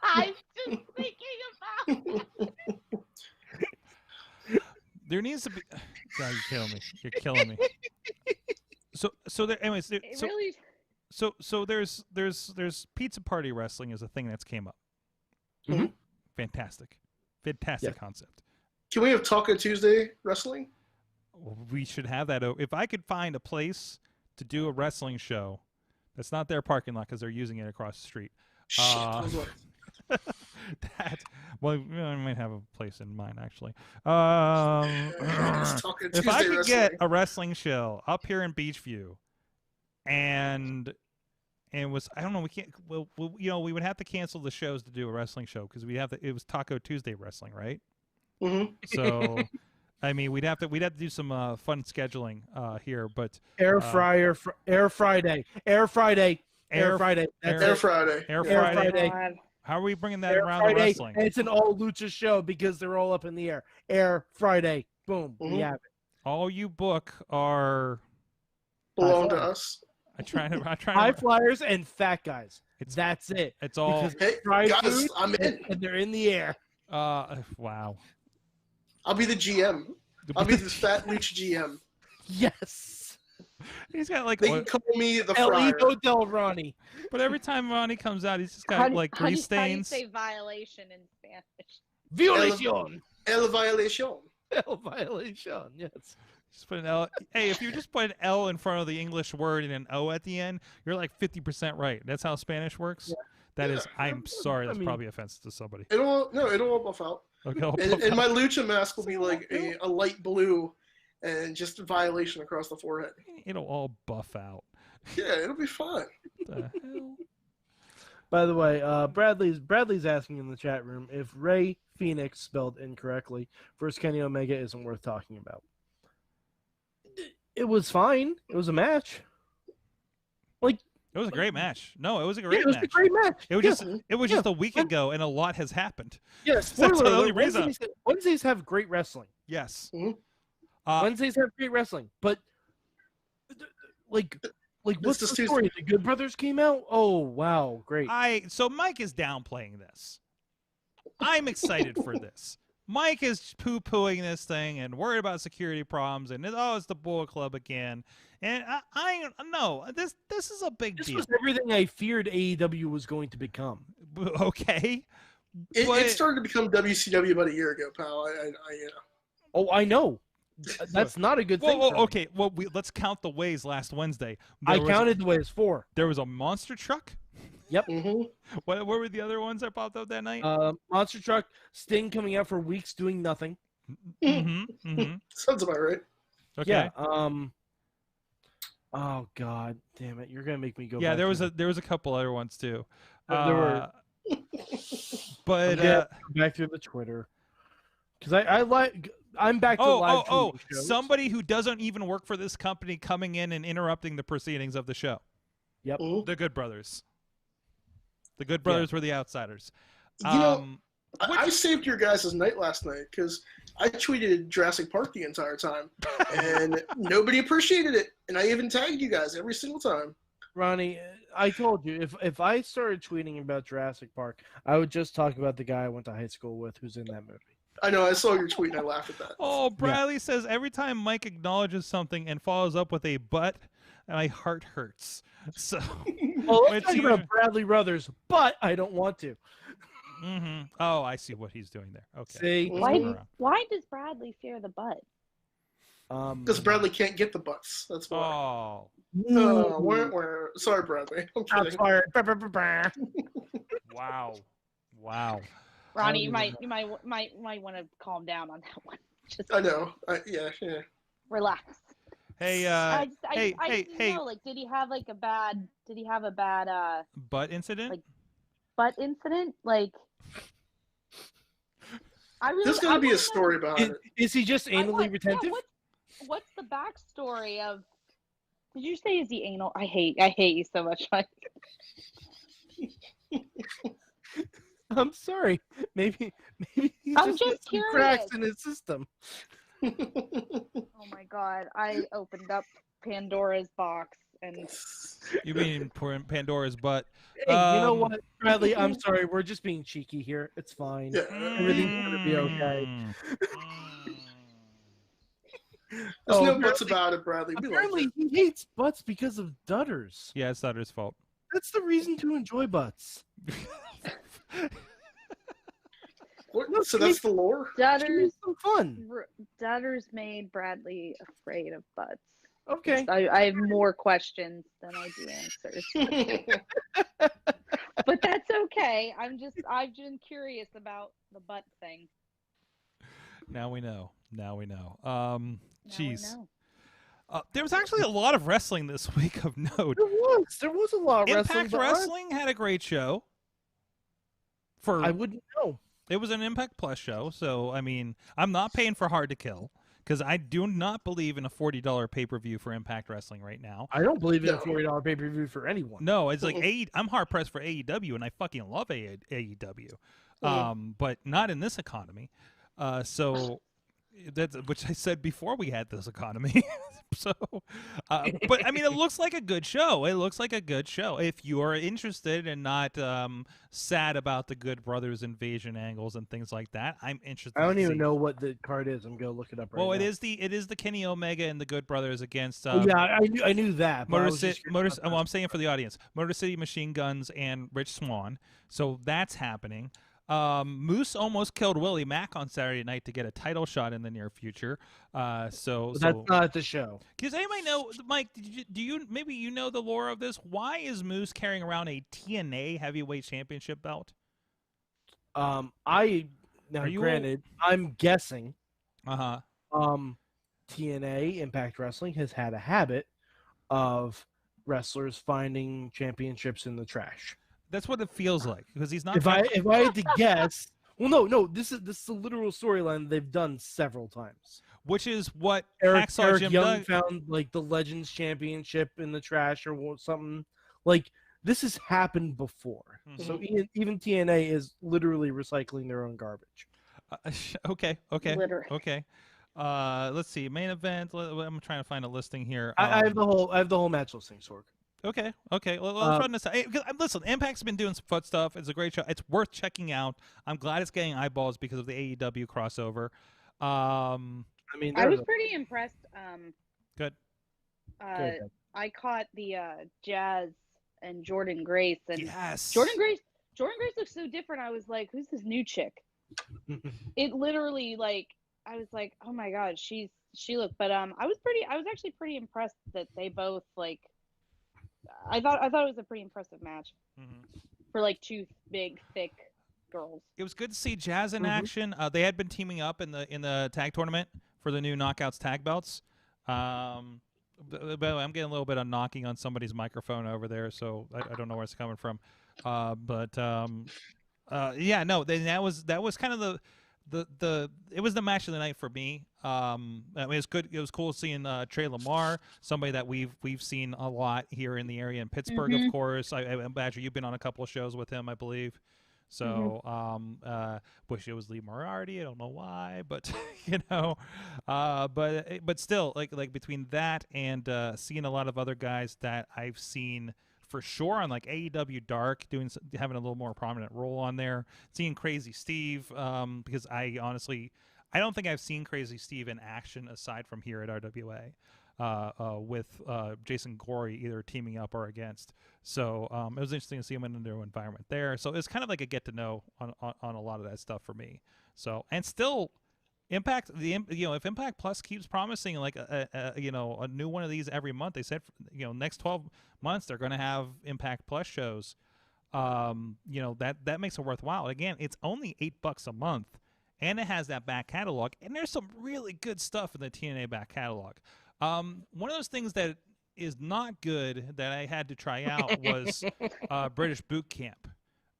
I was just thinking about it. There needs to be. God, you're killing me. You're killing me. So there. Anyways, so there's pizza party wrestling is a thing that's came up. Fantastic concept. Can we have Taco Tuesday wrestling? We should have that. If I could find a place to do a wrestling show, that's not their parking lot because they're using it across the street. Well, I might have a place in mind actually. If I could get a wrestling show up here in Beachview, and was I don't know, we can't. Well, we would have to cancel the shows to do a wrestling show because it was Taco Tuesday wrestling, right? So. I mean, we'd have to do some fun scheduling here, but Air Friday. How are we bringing that around the wrestling? And it's an all lucha show because they're all up in the air. Air Friday, boom, we have it. All you book are belong to us. I try high flyers and fat guys. That's it. It's all guys, I'm in, and they're in the air. Wow. I'll be the GM. I'll be the fat lucha GM. Yes. He's got like they can call me the El Friar. Hijo del Ronnie. But every time Ronnie comes out, he's just got like grease stains. How do you say violation in Spanish? Violación. El violación. El violación. Yes. Just put an L. Hey, if you just put an L in front of the English word and an O at the end, you're like 50% right. That's how Spanish works. Yeah. That is. I'm sorry. That's probably offensive to somebody. It'll all buff out. Okay, and my lucha mask will be like a light blue and just a violation across the forehead. It'll all buff out. Yeah, it'll be fun. What the hell? By the way, Bradley's asking in the chat room if Ray Phoenix spelled incorrectly versus Kenny Omega isn't worth talking about. It was fine. It was a match. It was a great match. No, it was a great match. It was a great match. It was just a week ago, and a lot has happened. Yes, that's the only reason. Wednesdays have great wrestling. Yes. Wednesdays have great wrestling, but what's the story? The Good Brothers came out. Oh wow, great. So Mike is downplaying this. I'm excited for this. Mike is poo-pooing this thing and worried about security problems, and it's the Bullet Club again. And I know this is a big deal. This was everything I feared AEW was going to become. Okay, it started to become WCW about a year ago, pal. Oh, I know. That's not a good thing. Okay. Well, let's count the ways. Last Wednesday, I counted the ways 4. There was a monster truck. Yep. What were the other ones that popped up that night? Monster truck, Sting coming out for weeks doing nothing. Sounds about right. Okay. Yeah. Oh God, damn it! You're gonna make me go. Yeah, back there was a couple other ones too. There were. But back through the Twitter because I'm back to live. Shows. Somebody who doesn't even work for this company coming in and interrupting the proceedings of the show. Yep. The Good Brothers. The Good Brothers were the outsiders. I saved your guys' night last night because I tweeted Jurassic Park the entire time, and nobody appreciated it. And I even tagged you guys every single time. Ronnie, I told you if I started tweeting about Jurassic Park, I would just talk about the guy I went to high school with who's in that movie. I know. I saw your tweet and I laughed at that. Oh, Bradley says every time Mike acknowledges something and follows up with a "but," my heart hurts. So, well, let's talk about Bradley Brothers, but I don't want to. Oh, I see what he's doing there. Okay. See, why does Bradley fear the butt? Because Bradley can't get the butts. That's why. Oh. Sorry, Bradley. I'm kidding. Wow. Wow. Ronnie, you might want to calm down on that one. Just I know. Yeah. relax. Hey, I hey, didn't know, like, did he have a bad butt incident? like butt incident? Like, There's got to be a story behind it. Is he just anally retentive? Yeah, what's the backstory of? Did you say is he anal? I hate you so much, Mike. I'm sorry. Maybe he I'm just has some curious. cracks in his system. Oh my god! I opened up Pandora's box and. You mean Pandora's butt? Hey, you know what, Bradley? I'm sorry. We're just being cheeky here. It's fine. Yeah. Everything's gonna be okay. There's no buts about it, Bradley. We like Apparently, it. he hates butts because of dudders. Yeah, it's Dutter's fault. That's the reason to enjoy butts. What? So that's the lore? Dudders, some fun. Dudders made Bradley afraid of butts. Okay. I have more questions than I do answers. But that's okay. I've been curious about the butt thing. Now we know. Jeez. Now we know. There was actually a lot of wrestling this week of note. There was a lot of wrestling. Impact Wrestling had a great show. I wouldn't know. It was an Impact Plus show, so I mean, I'm not paying for Hard to Kill because I do not believe in a $40 pay-per-view for Impact Wrestling right now. I don't believe in a $40 pay-per-view for anyone. No, it's like I'm hard pressed for AEW, and I fucking love AEW, but not in this economy. So that's which I said before we had this economy. So, but I mean, it looks like a good show. If you are interested and not sad about the Good Brothers invasion angles and things like that, I'm interested. I don't even know what the card is. I'm gonna look it up right now. Well, it is the Kenny Omega and the Good Brothers against. Yeah, I knew that. Well, I'm saying for the audience, Motor City Machine Guns and Rich Swann. So that's happening. Moose almost killed Willie Mack on Saturday night to get a title shot in the near future. So that's not the show. Does anybody know, Mike? Do you maybe you know the lore of this? Why is Moose carrying around a TNA Heavyweight Championship belt? I'm guessing. TNA Impact Wrestling has had a habit of wrestlers finding championships in the trash. That's what it feels like because he's not. If I had to guess, well, no, this is a literal storyline they've done several times. Which is what Eric Jim Young found, like the Legends Championship in the trash or something. Like this has happened before. Mm-hmm. So even TNA is literally recycling their own garbage. Okay. Literally. Okay. Let's see. Main event. I'm trying to find a listing here. I have the whole match listing, Sorg. Okay. Well, let's run this. Listen, Impact's been doing some foot stuff. It's a great show. It's worth checking out. I'm glad it's getting eyeballs because of the AEW crossover. I was pretty impressed. Good. I caught the Jazz and Jordan Grace, and yes, Jordan Grace looks so different. I was like, "Who's this new chick?" It literally, like, I was like, "Oh my god, she looked." But I was actually pretty impressed that they both like. I thought it was a pretty impressive match for like two big, thick girls. It was good to see Jazz in action. They had been teaming up in the tag tournament for the new Knockouts tag belts. But I'm getting a little bit of knocking on somebody's microphone over there, so I don't know where it's coming from. Yeah, no, that was kind of it was the match of the night for me. I mean, it's good. It was cool seeing Trey Lamar, somebody that we've seen a lot here in the area in Pittsburgh, of course. I imagine you've been on a couple of shows with him, I believe. So, wish it was Lee Moriarty. I don't know why, but but still, like between that and seeing a lot of other guys that I've seen for sure on like AEW Dark having a little more prominent role on there. Seeing Crazy Steve, because I don't think I've seen Crazy Steve in action aside from here at RWA. With Jason Gorey either teaming up or against. So it was interesting to see him in a new environment there. So it's kind of like a get to know on a lot of that stuff for me. So, and still Impact, if Impact Plus keeps promising like a new one of these every month, they said next 12 months they're going to have Impact Plus shows. that makes it worthwhile. Again, it's only $8 a month, and it has that back catalog, and there's some really good stuff in the TNA back catalog. One of those things that is not good that I had to try out was British Boot Camp.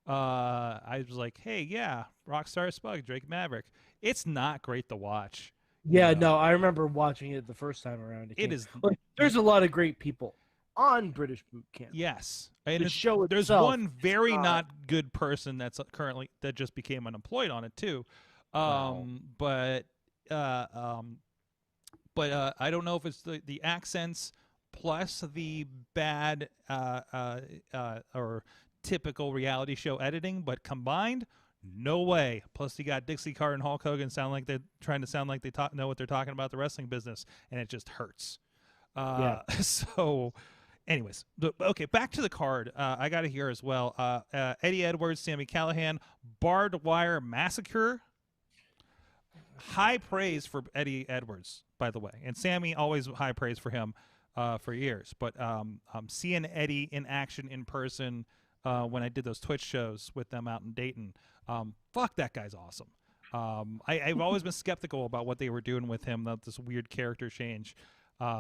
I was like, hey, yeah, Rockstar Spug, Drake Maverick. It's not great to watch. Yeah, no, I remember watching it the first time around. There's a lot of great people on British Boot Camp. Yes. And there's one very not good person that just became unemployed on it too. But I don't know if it's the accents plus the bad or typical reality show editing, but combined, no way. Plus, you got Dixie Carter and Hulk Hogan sound like they're trying to sound like they know what they're talking about the wrestling business, and it just hurts. So, anyways, okay, back to the card. I got it here as well. Eddie Edwards, Sami Callihan, Barbed Wire Massacre. High praise for Eddie Edwards, by the way, and Sami, always high praise for him for years. But seeing Eddie in action in person when I did those Twitch shows with them out in Dayton, fuck, that guy's awesome. I've always been skeptical about what they were doing with him, this weird character change,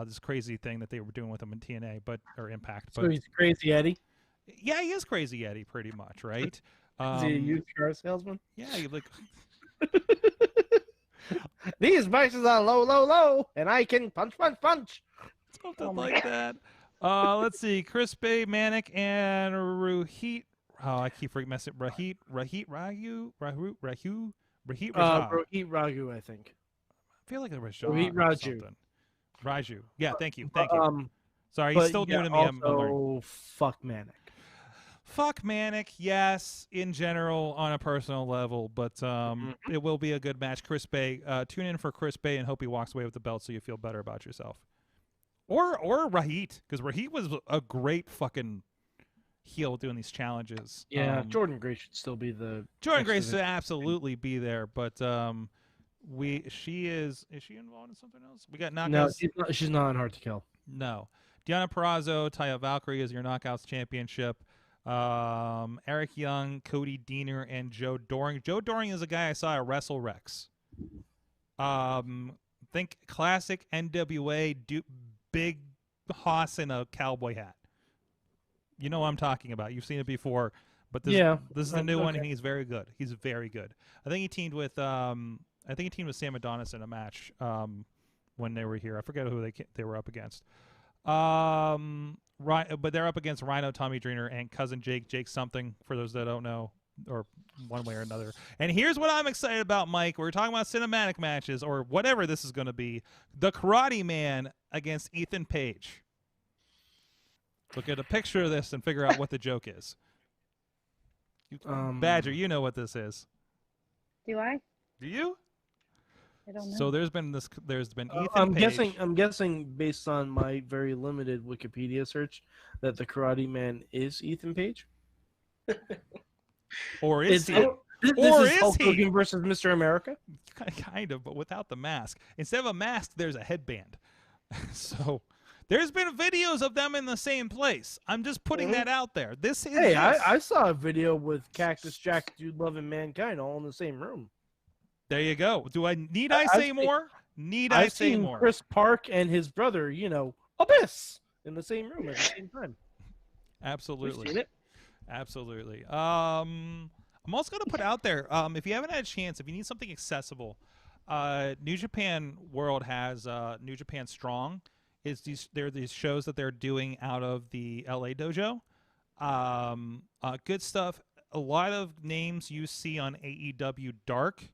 this crazy thing that they were doing with him in TNA, or Impact. So he's Crazy Eddie? Yeah, he is Crazy Eddie, pretty much, right? Is he a used car salesman? Yeah, he like... These prices are low, low, low, and I can punch, punch, punch. Something like that. Let's see. Chris Bay, Manic, and Rohit. Oh, I keep messing. Rohit Raju. Rohit Raju, I think. I feel like it was Rohit Raju. Raju. Yeah, thank you. Sorry, he's still new to me. Also, fuck Manic. Fuck Manic, yes, in general, on a personal level, but it will be a good match. Chris Bay, tune in for Chris Bay and hope he walks away with the belt so you feel better about yourself. Or Rahit, because Rahit was a great fucking heel doing these challenges. Yeah, Jordan Gray should still be the... Jordan Gray should absolutely be there, but is she involved in something else? We got knockouts. No, she's not on Hard to Kill. No. Deanna Purrazzo, Taya Valkyrie is your Knockouts Championship. Eric Young, Cody Deaner, and Joe Doring. Joe Doring is a guy I saw at Wrestle Rex. Think classic NWA big hoss in a cowboy hat. You know what I'm talking about. You've seen it before, but this is the new one, and he's very good. He's very good. I think he teamed with Sam Adonis in a match when they were here. I forget who they were up against. Right, but they're up against Rhino, Tommy Dreamer, and Cousin Jake something, for those that don't know, or one way or another. And here's what I'm excited about, Mike. We're talking about cinematic matches, or whatever this is going to be. The Karate Man against Ethan Page. Look at a picture of this and figure out what the joke is. Badger, you know what this is. Do I? Do you? I don't know. So there's been Ethan Page. I'm guessing based on my very limited Wikipedia search that the Karate Man is Ethan Page. Or is he? This is Hulk Hogan versus Mr. America? Kind of, but without the mask. Instead of a mask, there's a headband. So there's been videos of them in the same place. I'm just putting that out there. I saw a video with Cactus Jack, Dude Loving Mankind all in the same room. There you go. Need I say more? I've seen more? Chris Park and his brother, Abyss, in the same room at the same time. Absolutely. We've seen it. Absolutely. I'm also going to put out there, if you haven't had a chance, if you need something accessible, New Japan World has New Japan Strong. There are these shows that they're doing out of the LA dojo. Good stuff. A lot of names you see on AEW Dark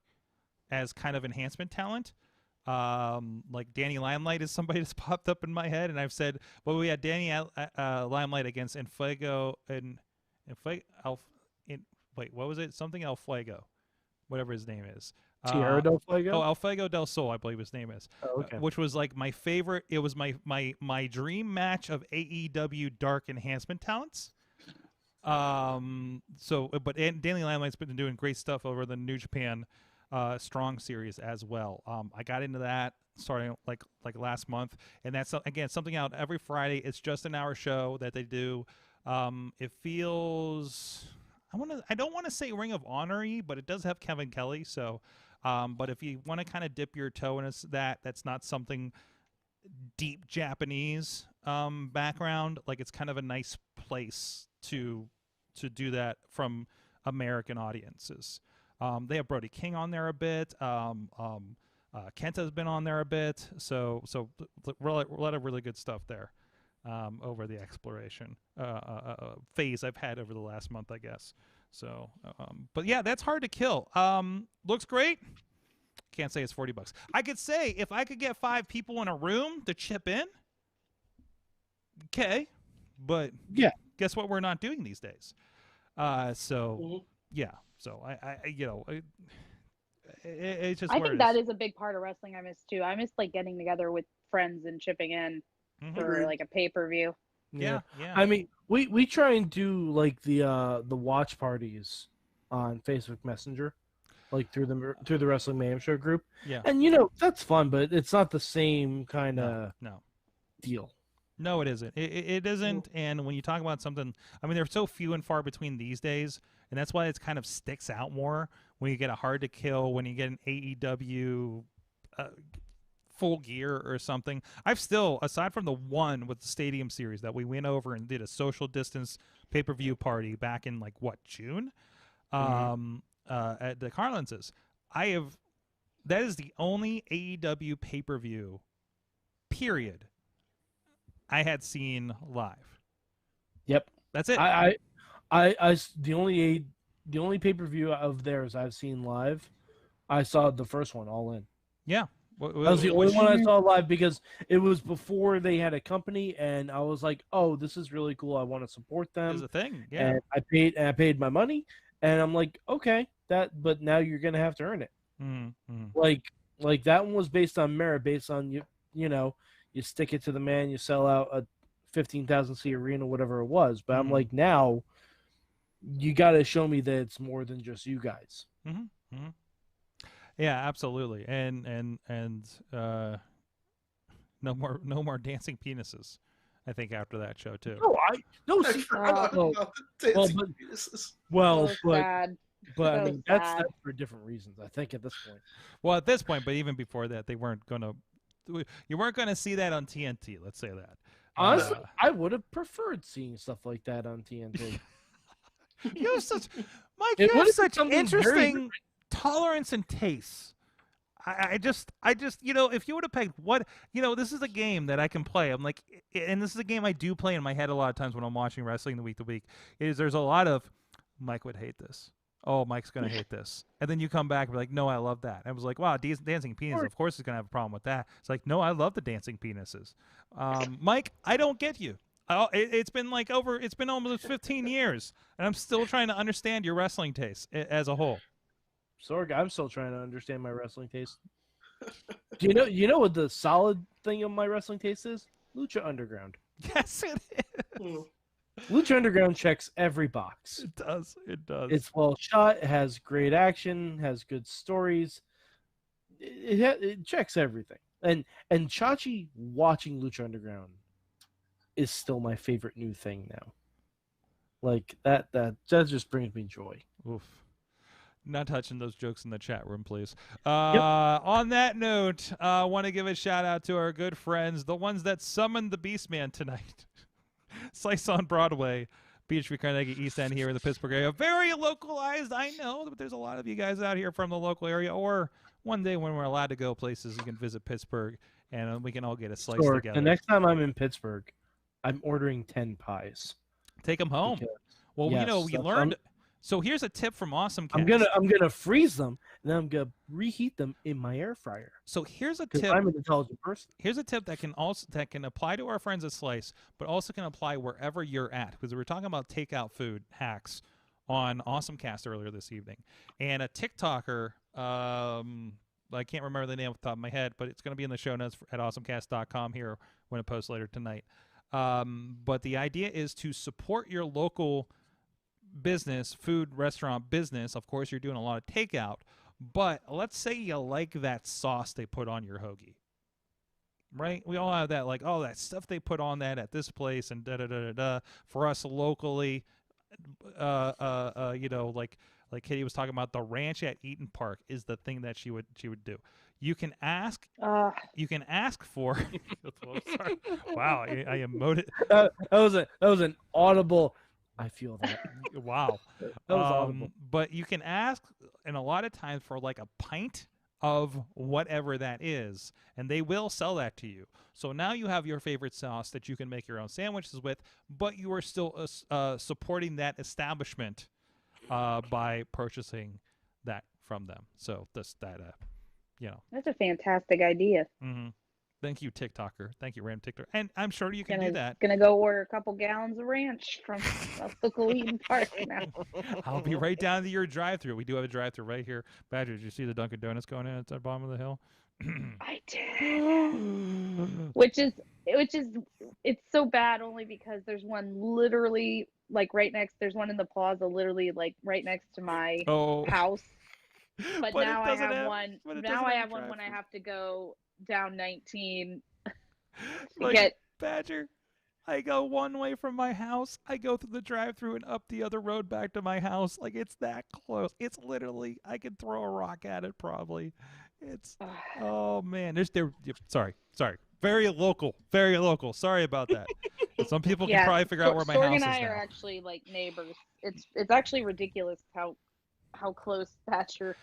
as kind of enhancement talent. Like Danny Limelight is somebody that's popped up in my head, and I've said, well, we had Danny Limelight against Infuego and what was it? Something El Fuego, whatever his name is. Tierra del Fuego? Oh, El Fuego del Sol, I believe his name is. Oh, okay. Which was like my favorite. It was my dream match of AEW Dark enhancement talents. But Danny Limelight's been doing great stuff over the New Japan Strong series as well. I got into that starting like last month, and that's again something out every Friday. It's just an hour show that they do. It feels I don't want to say Ring of Honor-y, but it does have Kevin Kelly. So, but if you want to kind of dip your toe in that's not something deep Japanese background. Like it's kind of a nice place to do that from American audiences. They have Brody King on there a bit. Kenta's been on there a bit. So a lot of really good stuff there over the exploration phase I've had over the last month, I guess. So, but yeah, that's hard to kill. Looks great. Can't say it's $40. I could say if I could get 5 people in a room to chip in, okay, but yeah, guess what? We're not doing these days. So yeah, so I it's just. I think that is a big part of wrestling I miss too. I miss like getting together with friends and chipping in for like a pay-per-view. Yeah. I mean, we try and do like the watch parties on Facebook Messenger. Like through the Wrestling Mayhem Show group, yeah, and that's fun, but it's not the same kind of deal. No, it isn't. It isn't. And when you talk about something, I mean, they're so few and far between these days, and that's why it kind of sticks out more when you get a Hard to Kill, when you get an AEW Full Gear or something. I've still, aside from the one with the Stadium Series that we went over and did a social distance pay-per-view party back in like June. At the Carlinses, that is the only AEW pay-per-view period I had seen live. Yep, that's it. The only pay-per-view of theirs I've seen live, I saw the first one All In. Yeah, that was the only one I saw live because it was before they had a company, and I was like, "Oh, this is really cool. I want to support them." It's a thing, yeah. And I paid my money, and I'm like, "Okay, but now you're gonna have to earn it." Like that one was based on merit, based on you stick it to the man, you sell out a 15,000 seat arena, whatever it was. But I'm like, now you got to show me that it's more than just you guys. Yeah, absolutely. And no more dancing penises. I think after that show too. But I mean that's for different reasons. I think at this point. Well, at this point, but even before that, you weren't gonna see that on TNT. Let's say that. Honestly, I would have preferred seeing stuff like that on TNT. You have such such interesting tolerance and taste. I just if you would have pegged this is a game that I can play. I'm like, and this is a game I do play in my head a lot of times when I'm watching wrestling the week to week. There's a lot of Mike would hate this. Oh, Mike's gonna hate this, and then you come back and be like, no, I love that. And I was like, wow, dancing penis. Of course, he's gonna have a problem with that. It's like, no, I love the dancing penises. Mike, I don't get you. It's been almost 15 years, and I'm still trying to understand your wrestling taste as a whole. Sorg, I'm still trying to understand my wrestling taste. Do you know what the solid thing of my wrestling taste is? Lucha Underground. Yes, it is. Lucha Underground checks every box. It does. It's well shot. It has great action. Has good stories. It checks everything. And Chachi watching Lucha Underground is still my favorite new thing now. Like that just brings me joy. Oof. Not touching those jokes in the chat room, please. On that note, I want to give a shout out to our good friends, the ones that summoned the Beastman tonight. Slice on Broadway, Beachview, Carnegie, East End here in the Pittsburgh area. Very localized, I know, but there's a lot of you guys out here from the local area. Or one day when we're allowed to go places, you can visit Pittsburgh, and we can all get a slice together. The next time I'm in Pittsburgh, I'm ordering 10 pies. Take them home. Well, we learned. So here's a tip from AwesomeCast. I'm gonna freeze them, and then I'm gonna reheat them in my air fryer. So here's a tip. I'm an intelligent person. Here's a tip that can apply to our friends at Slice, but also can apply wherever you're at. Because we were talking about takeout food hacks on AwesomeCast earlier this evening, and a TikToker, I can't remember the name off the top of my head, but it's going to be in the show notes at awesomecast.com here when it posts later tonight. But the idea is to support your local business, food, restaurant business. Of course, you're doing a lot of takeout, but let's say you like that sauce they put on your hoagie. right? We all have that, like, oh, that stuff they put on that at this place and da-da-da-da-da. For us locally, like Katie was talking about, the ranch at Eaton Park is the thing that she would do. You can ask for sorry. Wow, I emoted. That was an audible. I feel that. Wow. That was audible. But you can ask, and a lot of times, for like a pint of whatever that is, and they will sell that to you. So now you have your favorite sauce that you can make your own sandwiches with, but you are still supporting that establishment by purchasing that from them. So that's That's a fantastic idea. Mm-hmm. Thank you, TikToker. Thank you, Ram TikToker. And I'm sure you can do that. Gonna go order a couple gallons of ranch from local Eaton Park now. I'll be right down to your drive-through. We do have a drive-through right here. Badger, did you see the Dunkin' Donuts going in at the bottom of the hill? I did. Which is it's so bad only because there's one literally like right next. There's one in the plaza, literally like right next to my house. But now I have one. Now I have one when I have to go down 19 to get Badger. I go one way from my house. I go through the drive-through and up the other road back to my house. Like, it's that close. It's literally, I could throw a rock at it probably. It's oh man. Sorry. Very local. Sorry about that. Some people can probably figure out where my house is. Sorg and I are actually like neighbors. It's actually ridiculous how close Badger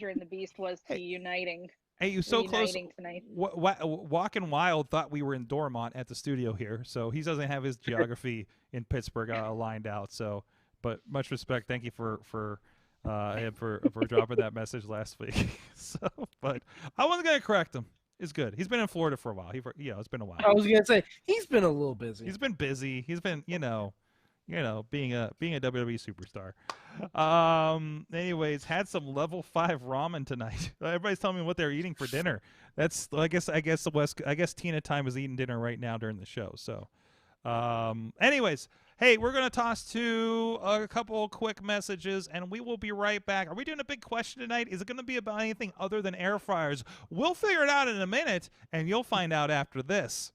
and the Beast was to uniting. Hey, you so close. Tonight. Walking Wild thought we were in Dormont at the studio here, so he doesn't have his geography in Pittsburgh lined out. So, but much respect. Thank you for dropping that message last week. But I wasn't gonna correct him. It's good. He's been in Florida for a while. It's been a while. I was gonna say he's been a little busy. He's been busy. He's been being a WWE superstar. Anyways, had some level 5 ramen tonight. Everybody's telling me what they're eating for dinner. That's I guess Tina Time is eating dinner right now during the show. So, anyways, hey, we're gonna toss to a couple quick messages, and we will be right back. Are we doing a big question tonight? Is it gonna be about anything other than air fryers? We'll figure it out in a minute, and you'll find out after this.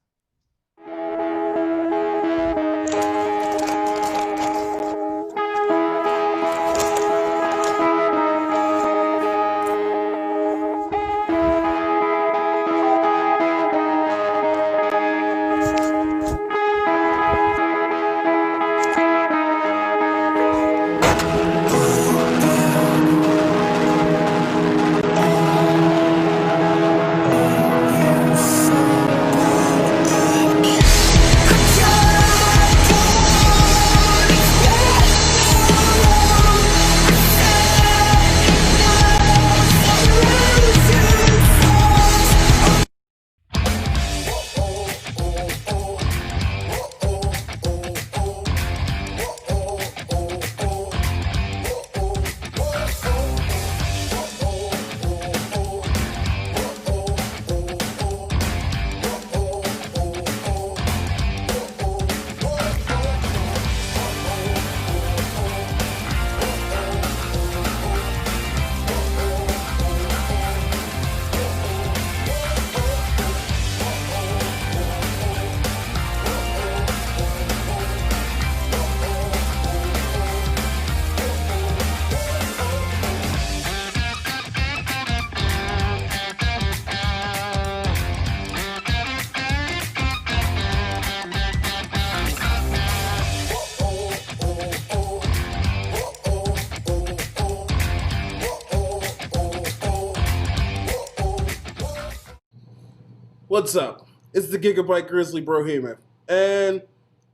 What's up? It's the Gigabyte Grizzly Brohemian, and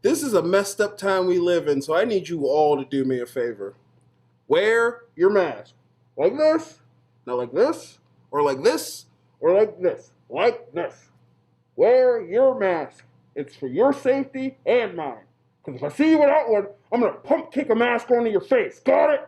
this is a messed up time we live in, so I need you all to do me a favor. Wear your mask. Like this, not like this, or like this, or like this, like this. Wear your mask. It's for your safety and mine. Because if I see you without one, I'm going to pump kick a mask onto your face. Got it?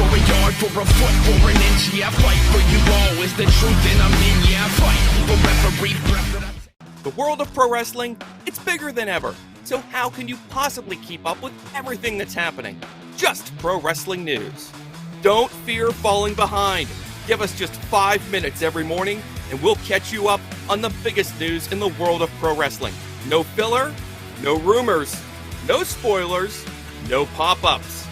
for a yard, for a foot, for an inch. Yeah, I fight for you all. Is the truth and I'm in. Yeah, I fight for every breath that I... The world of pro wrestling, it's bigger than ever. So how can you possibly keep up with everything that's happening? Just pro wrestling news. Don't fear falling behind. Give us just 5 minutes every morning, and we'll catch you up on the biggest news in the world of pro wrestling. No filler, no rumors, no spoilers, no pop-ups.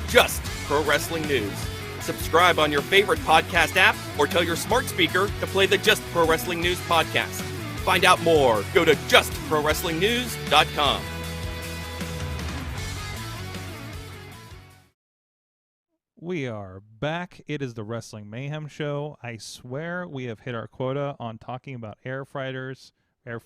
Just pro wrestling news. Subscribe on your favorite podcast app or tell your smart speaker to play the Just Pro Wrestling News podcast. Find out more. Go to justprowrestlingnews.com. We are back. It is the Wrestling Mayhem Show. I swear we have hit our quota on talking about air fighters. Wait.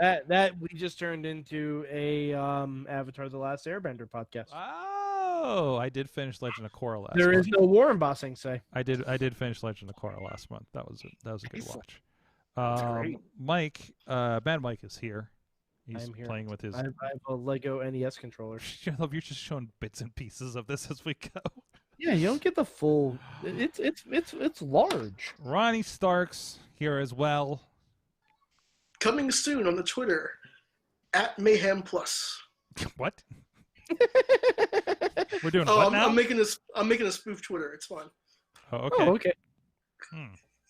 That we just turned into a Avatar: The Last Airbender podcast. Oh, I did finish Legend of Korra last. There is no war in Bossing Say. I did finish Legend of Korra last month. That was a good watch. Great. Mike, Mad Mike is here. He's I'm here. Playing with his. I have a Lego NES controller. I love you're just showing bits and pieces of this as we go. Yeah, you don't get the full. It's large. Ronnie Starks here as well. Coming soon on the Twitter at Mayhem Plus. What? We're doing what now? I'm making a spoof Twitter. It's fun. Oh, okay. Oh, okay. So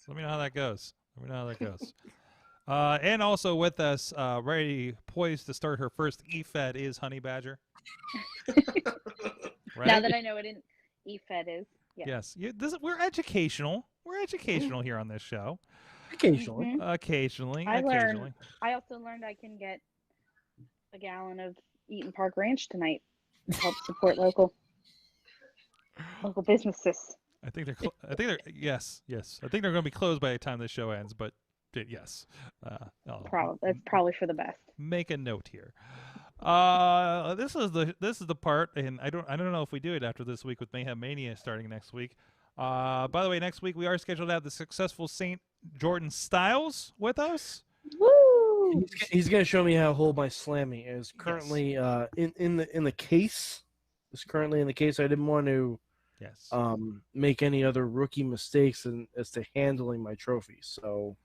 let me know how that goes. And also with us, ready, poised to start her first E-Fed is Honey Badger. Right? Now that I know what an E-Fed is. Yes. We're educational. We're educational here on this show. Occasionally. Mm-hmm. Occasionally. I also learned I can get a gallon of Eaton Park Ranch tonight to help support local businesses. I think they're yes. I think they're going to be closed by the time this show ends, but yes. That's probably for the best. Make a note here. This is the part, and I don't know if we do it after this week with Mayhem Mania starting next week. By the way, next week we are scheduled to have the successful St. Jordan Styles with us. Woo! He's gonna show me how to hold my slammy. Is currently in the case. It's currently in the case. I didn't want to make any other rookie mistakes as to handling my trophies. So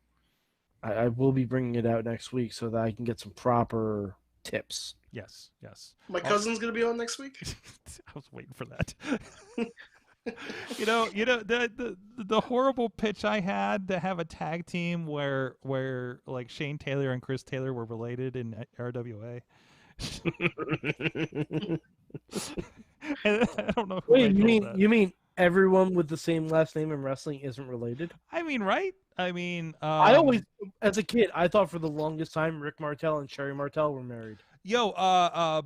I will be bringing it out next week so that I can get some proper tips. Yes. My cousin's gonna be on next week. I was waiting for that. You know the horrible pitch I had to have a tag team where like Shane Taylor and Chris Taylor were related in RWA. And I don't know. Wait, you mean everyone with the same last name in wrestling isn't related? I mean, right? I always, as a kid, I thought for the longest time Rick Martel and Sherry Martel were married.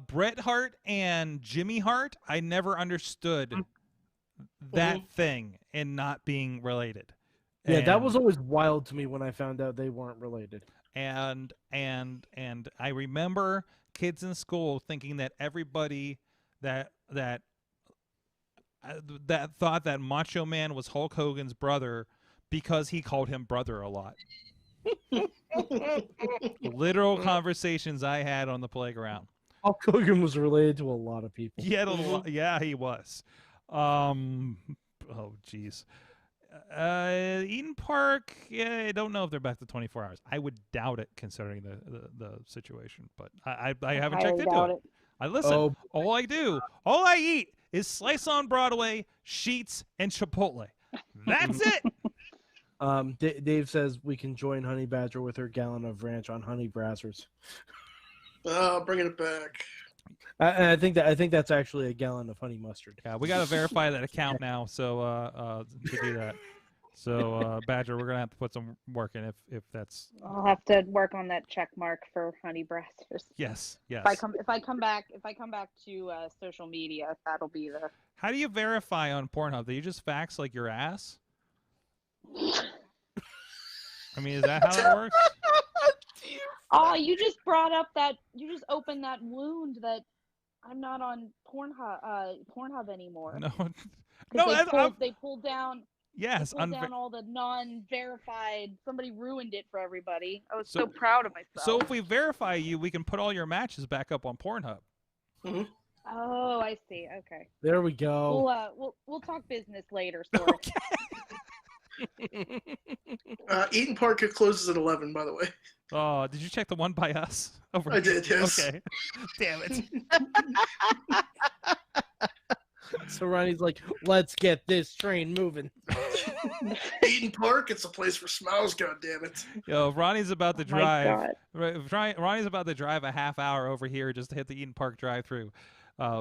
Bret Hart and Jimmy Hart, I never understood that thing and not being related. Yeah, that was always wild to me when I found out they weren't related. And I remember kids in school thinking that everybody that thought that Macho Man was Hulk Hogan's brother because he called him brother a lot. Literal conversations I had on the playground. Hulk Hogan was related to a lot of people. Yeah, he was. Oh, jeez. Eden Park, I don't know if they're back to 24 hours. I would doubt it considering the situation, but I haven't checked into it. I listen. All I eat is Slice on Broadway, Sheets, and Chipotle. That's it. Dave says we can join Honey Badger with her gallon of ranch on Honey Brazzers. Bringing it back. I think that's actually a gallon of honey mustard. Yeah, we got to verify that account now, so to do that. So Badger, we're gonna have to put some work in if that's. I'll have to work on that check mark for Honey Brazzers. Yes. If I come back to social media, that'll be the. How do you verify on Pornhub? Do you just fax like your ass? I mean, is that how that works? Oh, you just brought up you just opened that wound that I'm not on Pornhub anymore. They pulled down. Yes, they pulled down all the non-verified. Somebody ruined it for everybody. I was so proud of myself. So if we verify you, we can put all your matches back up on Pornhub. Mm-hmm. Oh, I see. Okay. There we go. We'll talk business later, Sorg. Eaton Park closes at 11, by the way. Oh, did you check the one by us? Over I did, yes. Okay. Damn it. So Ronnie's like, let's get this train moving. Eaton Park, it's a place for smiles, goddammit. Yo, Ronnie's about to Oh my drive. God. Ronnie's about to drive a half hour over here just to hit the Eden Park drive-through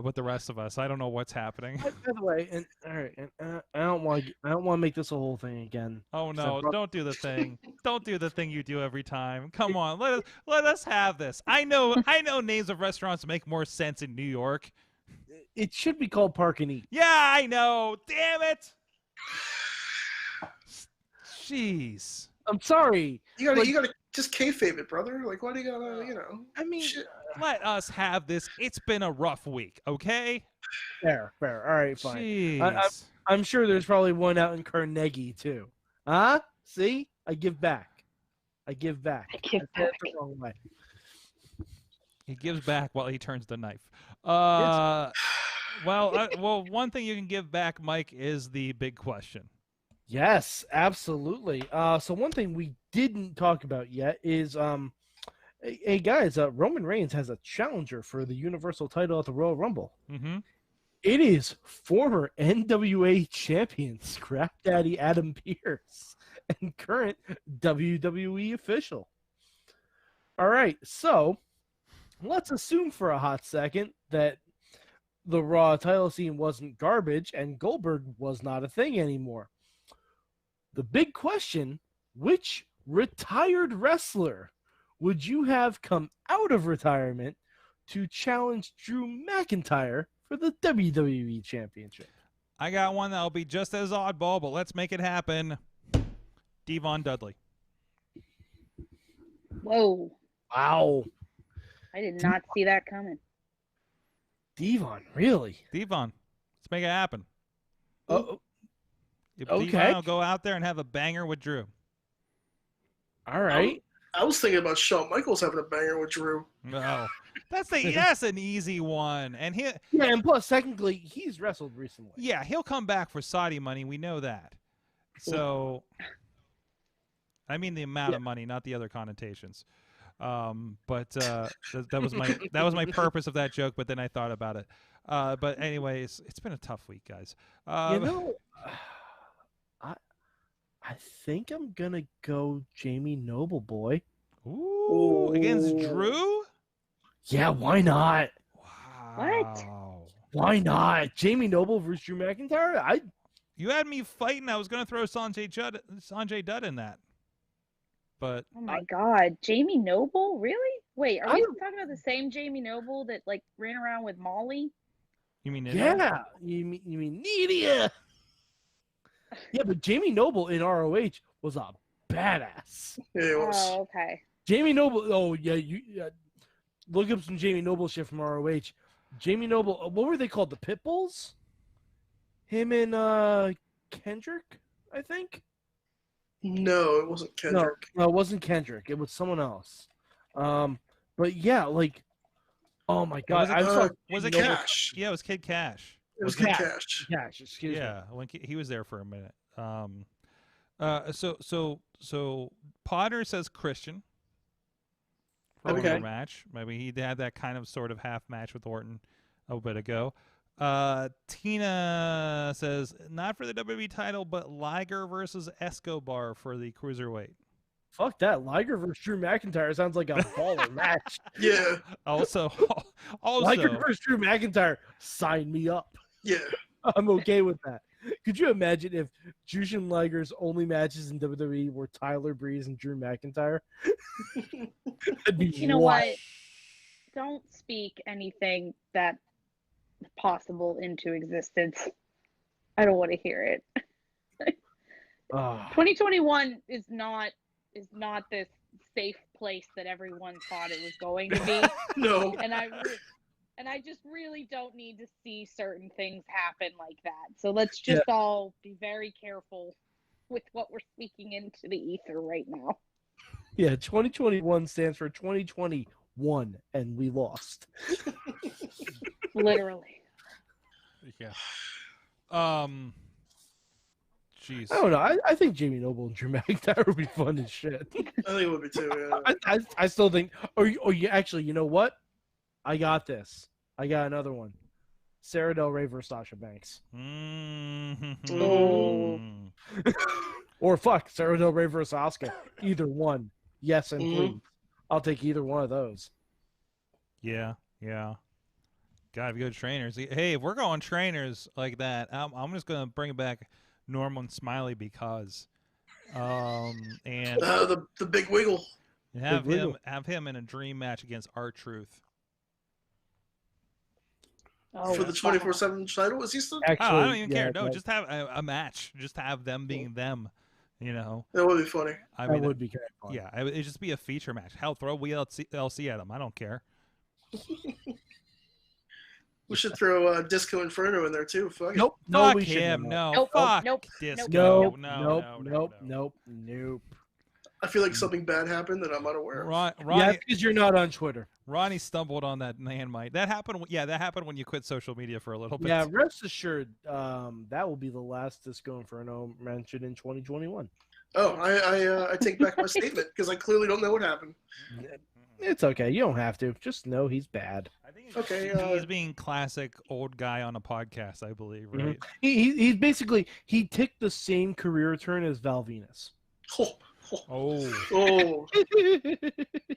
with the rest of us. I don't know what's happening. By the way, and all right, and I don't want to make this a whole thing again. Oh no! Don't do the thing. Don't do the thing you do every time. Come on, let us have this. I know names of restaurants make more sense in New York. It should be called Park and Eat. Yeah, I know. Damn it. Jeez. I'm sorry. You gotta just kayfabe it, brother. Like, why do you gotta, I mean, shit. Let us have this. It's been a rough week, okay? Fair. All right, fine. Jeez. I'm sure there's probably one out in Carnegie too. Huh? See? I give back. I give back. I give said it back. the wrong way. He gives back while he turns the knife. Well, one thing you can give back, Mike, is the big question. Yes, absolutely. So one thing we didn't talk about yet is, hey guys, Roman Reigns has a challenger for the Universal title at the Royal Rumble. Mm-hmm. It is former NWA champion Scrap Daddy Adam Pearce and current WWE official. All right, so let's assume for a hot second that the Raw title scene wasn't garbage and Goldberg was not a thing anymore. The big question, which retired wrestler would you have come out of retirement to challenge Drew McIntyre for the WWE Championship? I got one that'll be just as oddball, but let's make it happen. Devon Dudley. Whoa. Wow. I did not see that coming. Devon, really? Devon. Let's make it happen. Oh, If okay. Devon will go out there and have a banger with Drew. all right. I was thinking about Shawn Michaels having a banger with Drew. No. That's an easy one. And Yeah, and plus, technically, he's wrestled recently. yeah, he'll come back for Saudi money. We know that. So, I mean the amount of money, not the other connotations. But that was my purpose of that joke. But then I thought about it. But anyways, it's been a tough week, guys. I think I'm gonna go Jamie Noble, boy. Ooh, against Drew? Yeah, why not? Wow. Why not? Jamie Noble versus Drew McIntyre? You had me fighting. I was going to throw Sanjay Dutt in that. But Oh my God, Jamie Noble? Really? Wait, are we talking about the same Jamie Noble that like ran around with Molly? you mean Yeah. You mean Nidia? Yeah, but Jamie Noble in ROH was a badass. Yeah, it was. Oh, okay. Jamie Noble. Oh yeah, look up some Jamie Noble shit from ROH. Jamie Noble. What were they called? The Pitbulls? Him and Kendrick, I think. No, it wasn't Kendrick. No, it wasn't Kendrick. It was someone else. But yeah, like, oh my God, was it Cash? Yeah, it was Kid Cash. It was Kid Cash. Cash, excuse me. Yeah, when he was there for a minute. So Potter says Christian for a winter match. Maybe he had that kind of sort of half match with Orton a bit ago. Tina says not for the WWE title, but Liger versus Escobar for the cruiserweight. Fuck that. Liger versus Drew McIntyre sounds like a baller match. Yeah. Also, Liger versus Drew McIntyre, sign me up. Yeah. I'm okay with that. Could you imagine if Jushin Liger's only matches in WWE were Tyler Breeze and Drew McIntyre? That'd be You know what? Don't speak anything that possible into existence. I don't want to hear it. 2021 is not this safe place that everyone thought it was going to be. No. And I just really don't need to see certain things happen like that. So let's just all be very careful with what we're speaking into the ether right now. Yeah, 2021 stands for 2021, and we lost. Literally. Yeah. Jeez. I don't know. I think Jamie Noble and Drew McIntyre would be fun as shit. I think it would be too. Yeah. I still think. Or you actually, you know what? I got this. I got another one. Sarah Del Rey versus Sasha Banks. Oh. Or fuck, Sarah Del Rey versus Asuka. Either one. Yes, and please. I'll take either one of those. Yeah. Gotta go trainers. Hey, if we're going trainers like that, I'm just gonna bring back Norman Smiley because, and the big wiggle. have him in a dream match against R-Truth. For the 24/7 title, is he still? Actually, I don't even care. No, just have a match. Just have them being them. You know, that would be funny. I mean, that would be kind of fun. Yeah, it'd just be a feature match. Hell, throw LC at them. I don't care. We should throw Disco Inferno in there too. Fuck it. Nope. Fuck we him. shouldn't. No. Fuck Disco. Nope. I feel like something bad happened that I'm unaware of. Yeah, because you're not on Twitter. Ronnie stumbled on that landmine. That happened. Yeah, that happened when you quit social media for a little bit. Yeah, rest assured, that will be the last Disco Inferno mentioned in 2021. Oh, I take back my statement because I clearly don't know what happened. It's okay. You don't have to. Just know he's bad. I think he's being classic old guy on a podcast, I believe, right? He's basically he took the same career turn as Val Venus. Oh.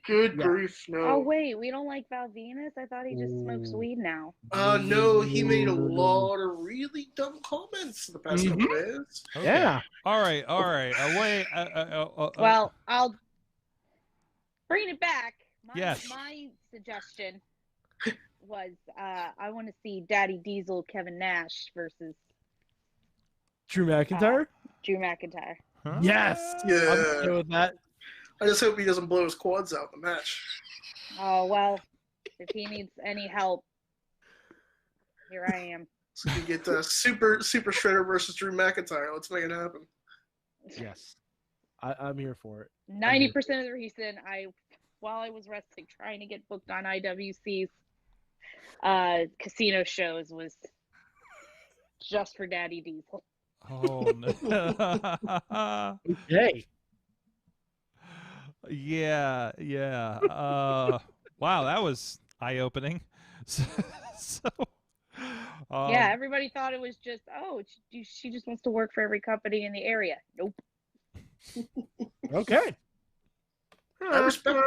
Good grief, no. Oh, wait, we don't like Val Venus? I thought he just smokes weed now. No, he made a lot of really dumb comments the past couple days. Okay. Yeah. All right. Well, I'll bring it back. Yes. My suggestion was I want to see Daddy Diesel Kevin Nash versus Drew McIntyre? Drew McIntyre. Huh? Yes. Yeah. I'm okay with that. I just hope he doesn't blow his quads out in the match. Oh, well, if he needs any help, here I am. So you get Super Shredder versus Drew McIntyre. Let's make it happen. Yes. I'm here for it. 90% of the reason while I was wrestling, trying to get booked on IWC's casino shows was just for Daddy Diesel. Oh no. Okay. Yeah. Wow, that was eye-opening. Yeah, everybody thought it was just, she just wants to work for every company in the area. Nope. Okay. I respect it.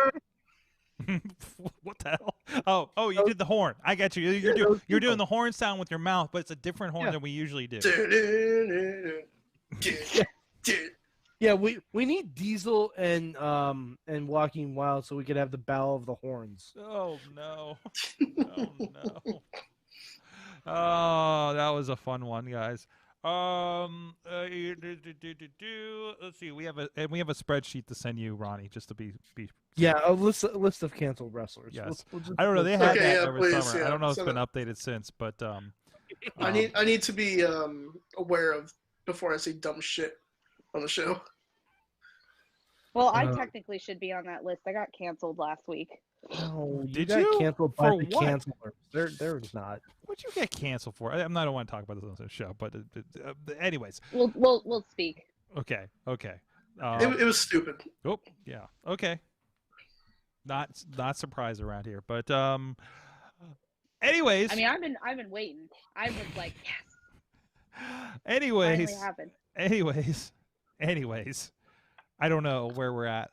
What the hell? Oh, you did the horn. I got you. You're doing the horn sound with your mouth, but it's a different horn than we usually do. Yeah, we need Diesel and Walking Wild so we could have the Battle of the Horns. Oh no. Oh no. Oh, that was a fun one, guys. Let's see. We have a spreadsheet to send you, Ronnie, just to be. Yeah, a list of canceled wrestlers. Yes. I don't know. They had that every summer. Yeah, I don't know if it's been updated since, but I need to be aware of before I say dumb shit on the show. Well, I technically should be on that list. I got canceled last week. Oh, Did got you? canceled For by the what? cancelers. They're not. What'd you get canceled for? I don't want to talk about this on the show, but anyways. We'll speak. Okay. It was stupid. Oh, yeah. Okay. Not surprised around here, but anyways. I mean, I've been waiting. I was like, yes. Anyways. Finally happened. Anyways. I don't know where we're at.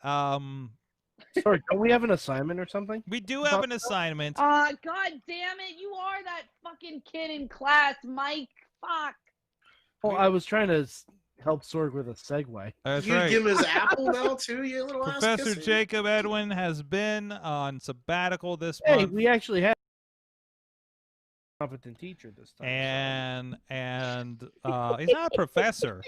Sorry, don't we have an assignment or something? We do have an assignment. God damn it! You are that fucking kid in class, Mike. Fuck. Well, I was trying to help Sorg with a segue. That's You right. give him his apple now too, you little ass Professor kissy. Jacob Edwin has been on sabbatical this Hey, month. we actually had a competent teacher this time. And he's not a professor,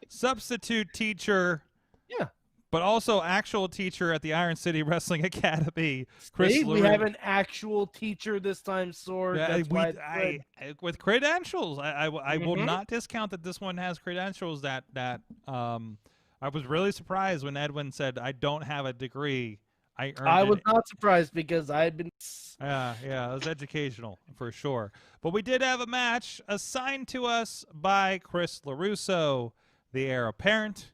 substitute teacher. Yeah. But also actual teacher at the Iron City Wrestling Academy. Chris we have an actual teacher this time, Sorg. Yeah, That's why it's good. with credentials. I will not discount that this one has credentials that I was really surprised when Edwin said I don't have a degree I was not surprised because I had been. Yeah, it was educational for sure. But we did have a match assigned to us by Chris LaRusso, the heir apparent.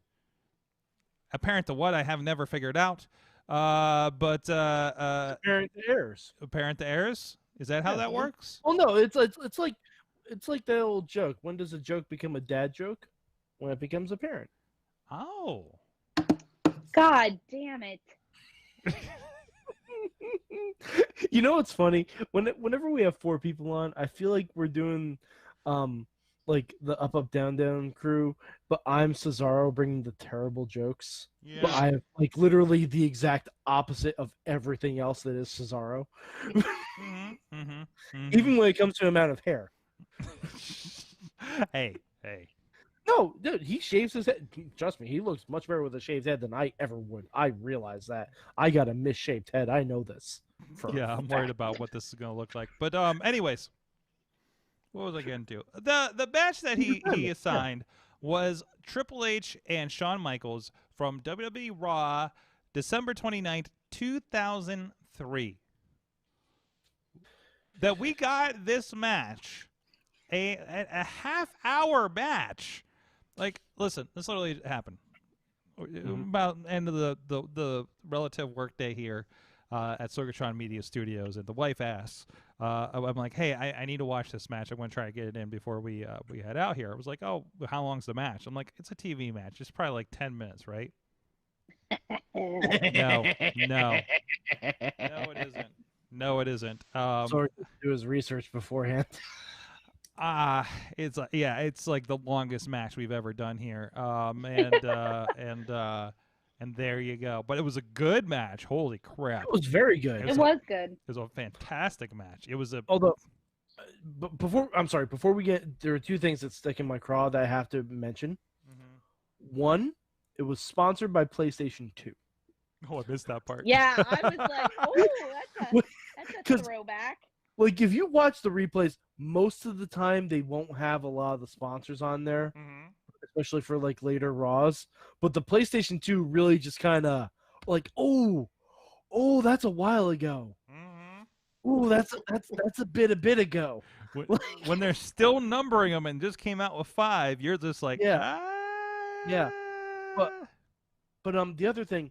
Apparent to what I have never figured out. But apparent to heirs. Apparent to heirs. Is that how that works? Well, no, it's like that old joke. When does a joke become a dad joke? When it becomes apparent. Oh. God damn it. You know what's funny? Whenever we have 4 people on, I feel like we're doing like the up down down crew, but I'm Cesaro bringing the terrible jokes. Yeah. But I have like literally the exact opposite of everything else that is Cesaro. Even when it comes to amount of hair. Hey. No, dude, he shaves his head. Trust me, he looks much better with a shaved head than I ever would. I realize that. I got a misshaped head. I know this. I'm worried about what this is going to look like. But anyways, what was I getting to? The match that he assigned was Triple H and Shawn Michaels from WWE RAW, December 29th, 2003. That we got this match, a half-hour match. Like, listen, this literally happened. About end of the relative workday here at Sorgatron Media Studios, and the wife asks, I'm like, hey, I need to watch this match. I'm going to try to get it in before we head out here. I was like, oh, how long's the match? I'm like, it's a TV match. It's probably like 10 minutes, right? No, it isn't. No, it isn't. Sorg do his research beforehand. It's like the longest match we've ever done here. And there you go. But it was a good match. Holy crap! It was very good. It was good. It was a fantastic match. It was a. Although, but before we get, there are 2 things that stick in my craw that I have to mention. One, it was sponsored by PlayStation 2. Oh, I missed that part. Yeah, I was like, oh, that's a throwback. Like, if you watch the replays, most of the time they won't have a lot of the sponsors on there, especially for like later Raws. But the PlayStation 2 really just kind of like, oh, that's a while ago. Oh, that's a bit ago. When they're still numbering them and just came out with 5, you're just like, yeah. But the other thing,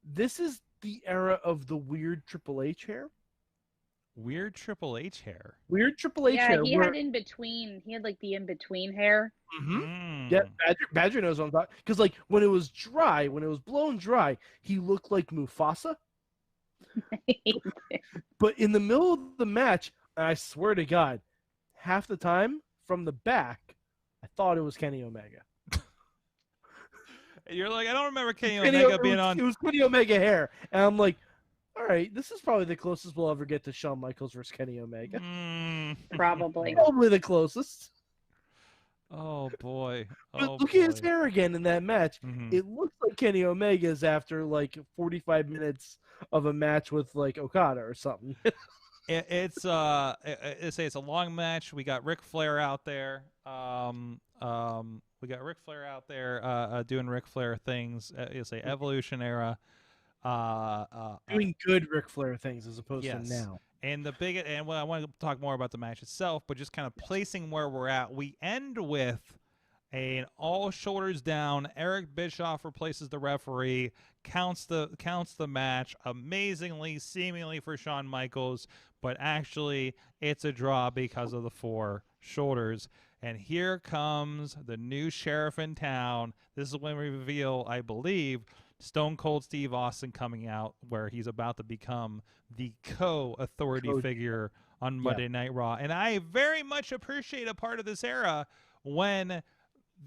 this is the era of the weird Triple H hair. Weird Triple H hair. Weird Triple H hair. Yeah, he had in between. He had like the in between hair. Yeah, Badger knows what I'm talking. Because like when it was dry, when it was blown dry, he looked like Mufasa. But in the middle of the match, I swear to God, half the time from the back, I thought it was Kenny Omega. You're like, I don't remember Kenny Omega being on. It was Kenny Omega hair, and I'm like, all right, this is probably the closest we'll ever get to Shawn Michaels versus Kenny Omega. Probably the closest. Oh boy! Look at his hair again in that match. It looks like Kenny Omega's after like 45 minutes of a match with like Okada or something. It's a long match. We got Ric Flair out there. We got Ric Flair out there doing Ric Flair things. It's a Evolution era. Doing good Ric Flair things as opposed to now. And I want to talk more about the match itself, but just kind of placing where we're at. We end with an all shoulders down. Eric Bischoff replaces the referee, counts the match amazingly, seemingly for Shawn Michaels, but actually it's a draw because of the 4 shoulders. And here comes the new sheriff in town. This is when we reveal, I believe, Stone Cold Steve Austin coming out, where he's about to become the co-authority figure on Monday Night Raw. And I very much appreciate a part of this era when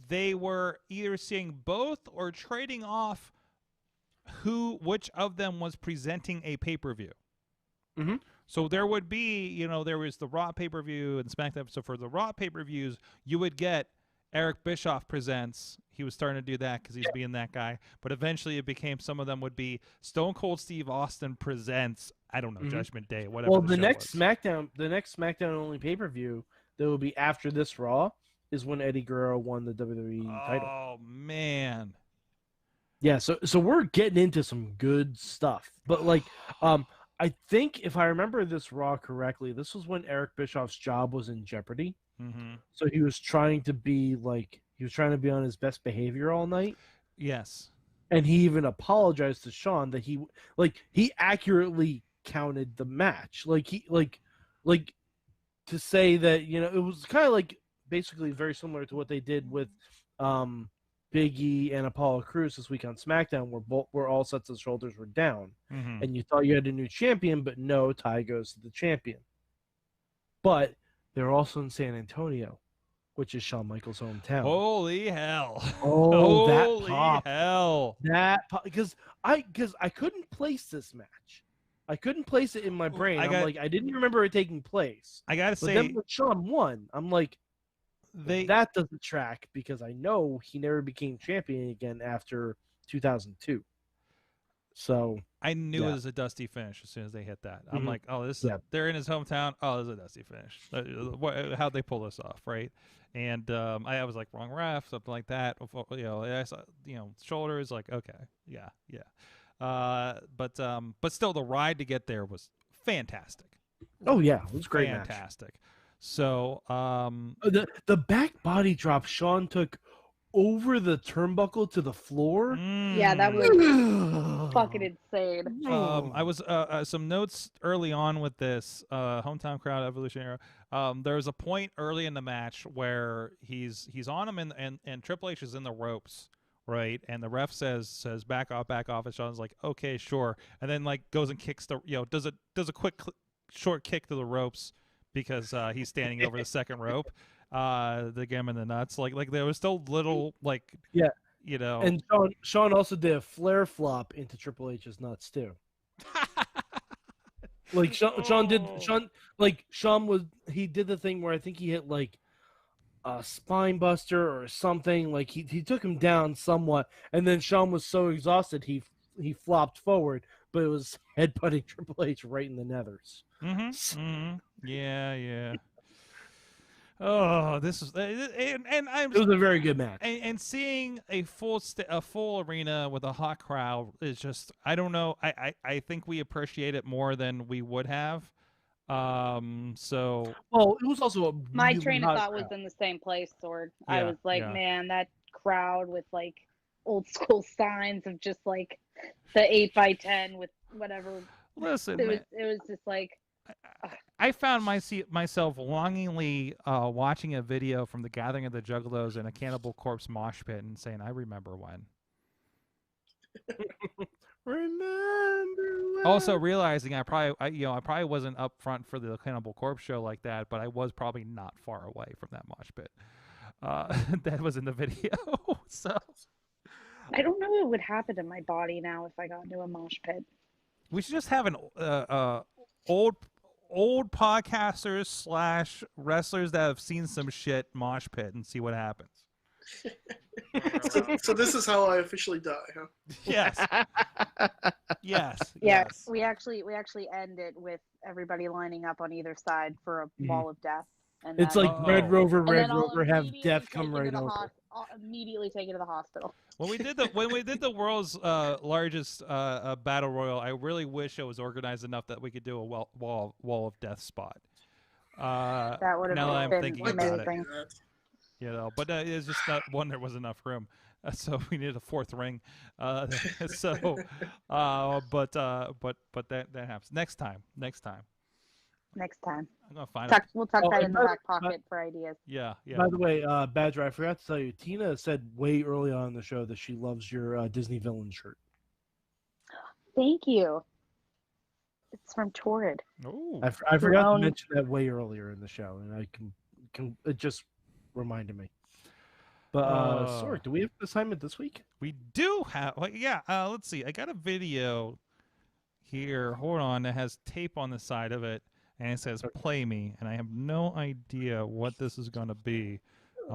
they were either seeing both or trading off which of them was presenting a pay-per-view. So there would be, there was the Raw pay-per-view and SmackDown. So for the Raw pay-per-views, you would get Eric Bischoff presents. He was starting to do that because he's being that guy. But eventually it became, some of them would be Stone Cold Steve Austin presents, I don't know, Judgment Day, whatever. Well, the next SmackDown only pay-per-view that will be after this Raw is when Eddie Guerrero won the WWE title. Oh, man. Yeah, so we're getting into some good stuff. But like I think if I remember this Raw correctly, this was when Eric Bischoff's job was in jeopardy. Mm-hmm. So he was trying to be on his best behavior all night. Yes. And he even apologized to Sean that he accurately counted the match. Like to say that, it was kind of like basically very similar to what they did with Big E and Apollo Crews this week on SmackDown, where all sets of shoulders were down, and you thought you had a new champion, but no, tie goes to the champion. But they're also in San Antonio, which is Shawn Michaels' hometown. Holy hell! Oh, holy that pop! Hell! Because I couldn't place this match. I couldn't place it in my brain. I didn't remember it taking place. I gotta say, then when Shawn won, I'm like, that doesn't track because I know he never became champion again after 2002. So I knew it was a dusty finish as soon as they hit that. I'm like, oh, they're in his hometown. Oh, this is a dusty finish. How'd they pull this off, right? And I was like, wrong ref, something like that. I saw, shoulders, like, okay, yeah. But still, the ride to get there was fantastic. Oh yeah, it was great. Fantastic. Match. So the back body drop Shawn took over the turnbuckle to the floor. Yeah, that was fucking insane. I was some notes early on with this hometown crowd evolution era. There was a point early in the match where he's on him and Triple H is in the ropes, right? And the ref says back off, and Shawn's like, okay, sure, and then like goes and kicks does a quick short kick to the ropes because he's standing over the second rope. To get him in the nuts, like there was still little And Shawn also did a flare flop into Triple H's nuts too. Like Shawn did the thing where I think he hit like a spine buster or something. Like he took him down somewhat, and then Shawn was so exhausted he flopped forward, but it was headbutting Triple H right in the nethers. Yeah. Oh, this is it was a very good match. And seeing a full arena with a hot crowd is just, I don't know. I think we appreciate it more than we would have. So it was also my train of thought was in the same place, Sorg. Yeah, I was like, man, that crowd with like old school signs of just like the 8x10 with whatever. Listen, it was just like. I found myself longingly watching a video from the Gathering of the Juggalos in a Cannibal Corpse mosh pit and saying, "I remember when." Also realizing I probably wasn't up front for the Cannibal Corpse show like that, but I was probably not far away from that mosh pit. That was in the video. So I don't know what would happen to my body now if I got into a mosh pit. We should just have an old podcasters / wrestlers that have seen some shit mosh pit and see what happens. So this is how I officially die, huh? Yes. Yeah, yes. We actually end it with everybody lining up on either side for a wall of death. And it's like Red Rover, have death come right over. Immediately take it to the hospital. When we did the world's largest battle royal, I really wish it was organized enough that we could do a wall of death spot. That would have now that been I'm thinking amazing. About it, but it's just not one. There was enough room, so we needed a fourth ring. But that happens next time. Next time. I'm gonna find We'll tuck that in the back pocket for ideas. Yeah. By the way, Badger, I forgot to tell you, Tina said way early on in the show that she loves your Disney villain shirt. Thank you. It's from Torrid. Oh, I forgot to mention that way earlier in the show, and I can it just reminded me. But Sorg, do we have an assignment this week? We do have. Let's see. I got a video here. Hold on. It has tape on the side of it. And it says "Play Me," and I have no idea what this is going to be.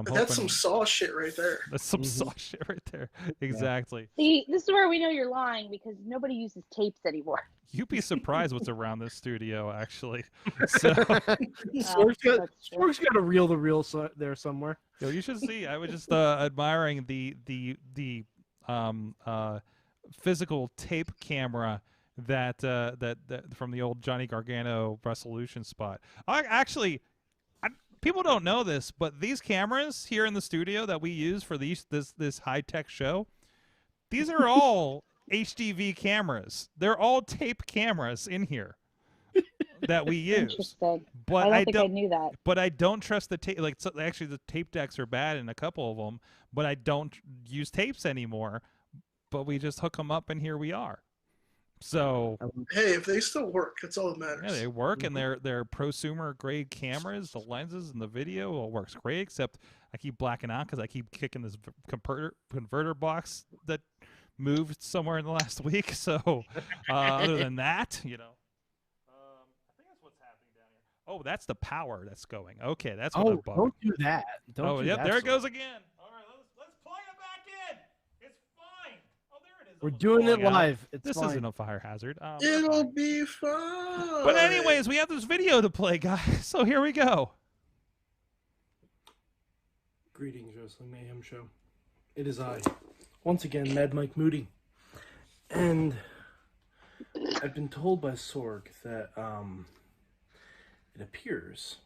That's some Saw shit right there. That's some Saw shit right there. Exactly. See, this is where we know you're lying because nobody uses tapes anymore. You'd be surprised what's around this studio, actually. So, Sorg's got a reel-to-reel there somewhere. Yo, you should see. I was just admiring the physical tape camera that from the old Johnny Gargano Resolution spot. People don't know this, but these cameras here in the studio that we use for this high-tech show, these are all HDV cameras. They're all tape cameras in here that we use. Interesting. But I don't think I knew that. But I don't trust the tape. Like, so actually, the tape decks are bad in a couple of them. But I don't use tapes anymore. But we just hook them up, and here we are. So hey, if they still work, that's all that matters. Yeah, they work, and they're prosumer grade cameras. The lenses and the video all works great. Except I keep blacking out because I keep kicking this converter box that moved somewhere in the last week. So other than that, I think that's what's happening down here. Oh, that's the power that's going. Okay, that's what I'm bugging. Don't do that. Don't do that, there it Sorg. goes again. All right, let's play it back in. It's fine. Oh, there it is. We're doing it live. This fine. isn't a fire hazard. It'll be fine. But anyways, we have this video to play, guys. So here we go. Greetings, Wrestling Mayhem Show. It is I, once again, Mad Mike Moody. And I've been told by Sorg that it appears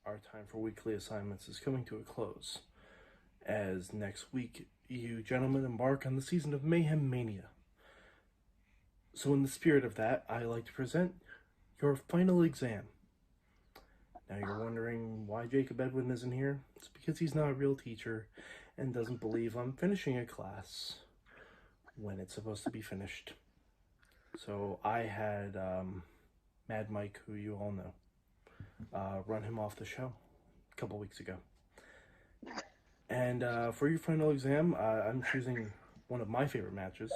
our time for weekly assignments is coming to a close, as next week you gentlemen embark on the season of Mayhem Mania. So in the spirit of that, I like to present your final exam. Now you're wondering why Jacob Edwin isn't here? It's because he's not a real teacher and doesn't believe I'm finishing a class when it's supposed to be finished. So I had Mad Mike, who you all know, run him off the show a couple weeks ago. And for your final exam, I'm choosing one of my favorite matches,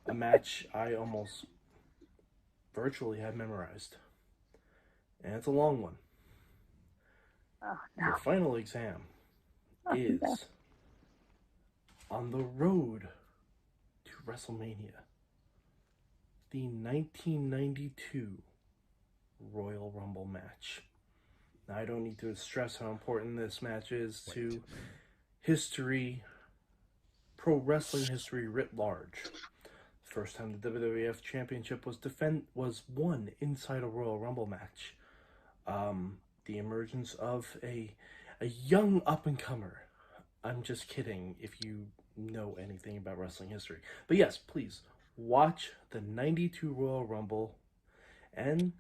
a match I almost virtually had memorized. And it's a long one. Oh, no. Your final exam is on the road to WrestleMania, the 1992 Royal Rumble match. Now, I don't need to stress how important this match is to history, pro wrestling history writ large. The first time the WWF Championship was won inside a Royal Rumble match. The emergence of a young up-and-comer. I'm just kidding if you know anything about wrestling history. But yes, please, watch the 92 Royal Rumble. And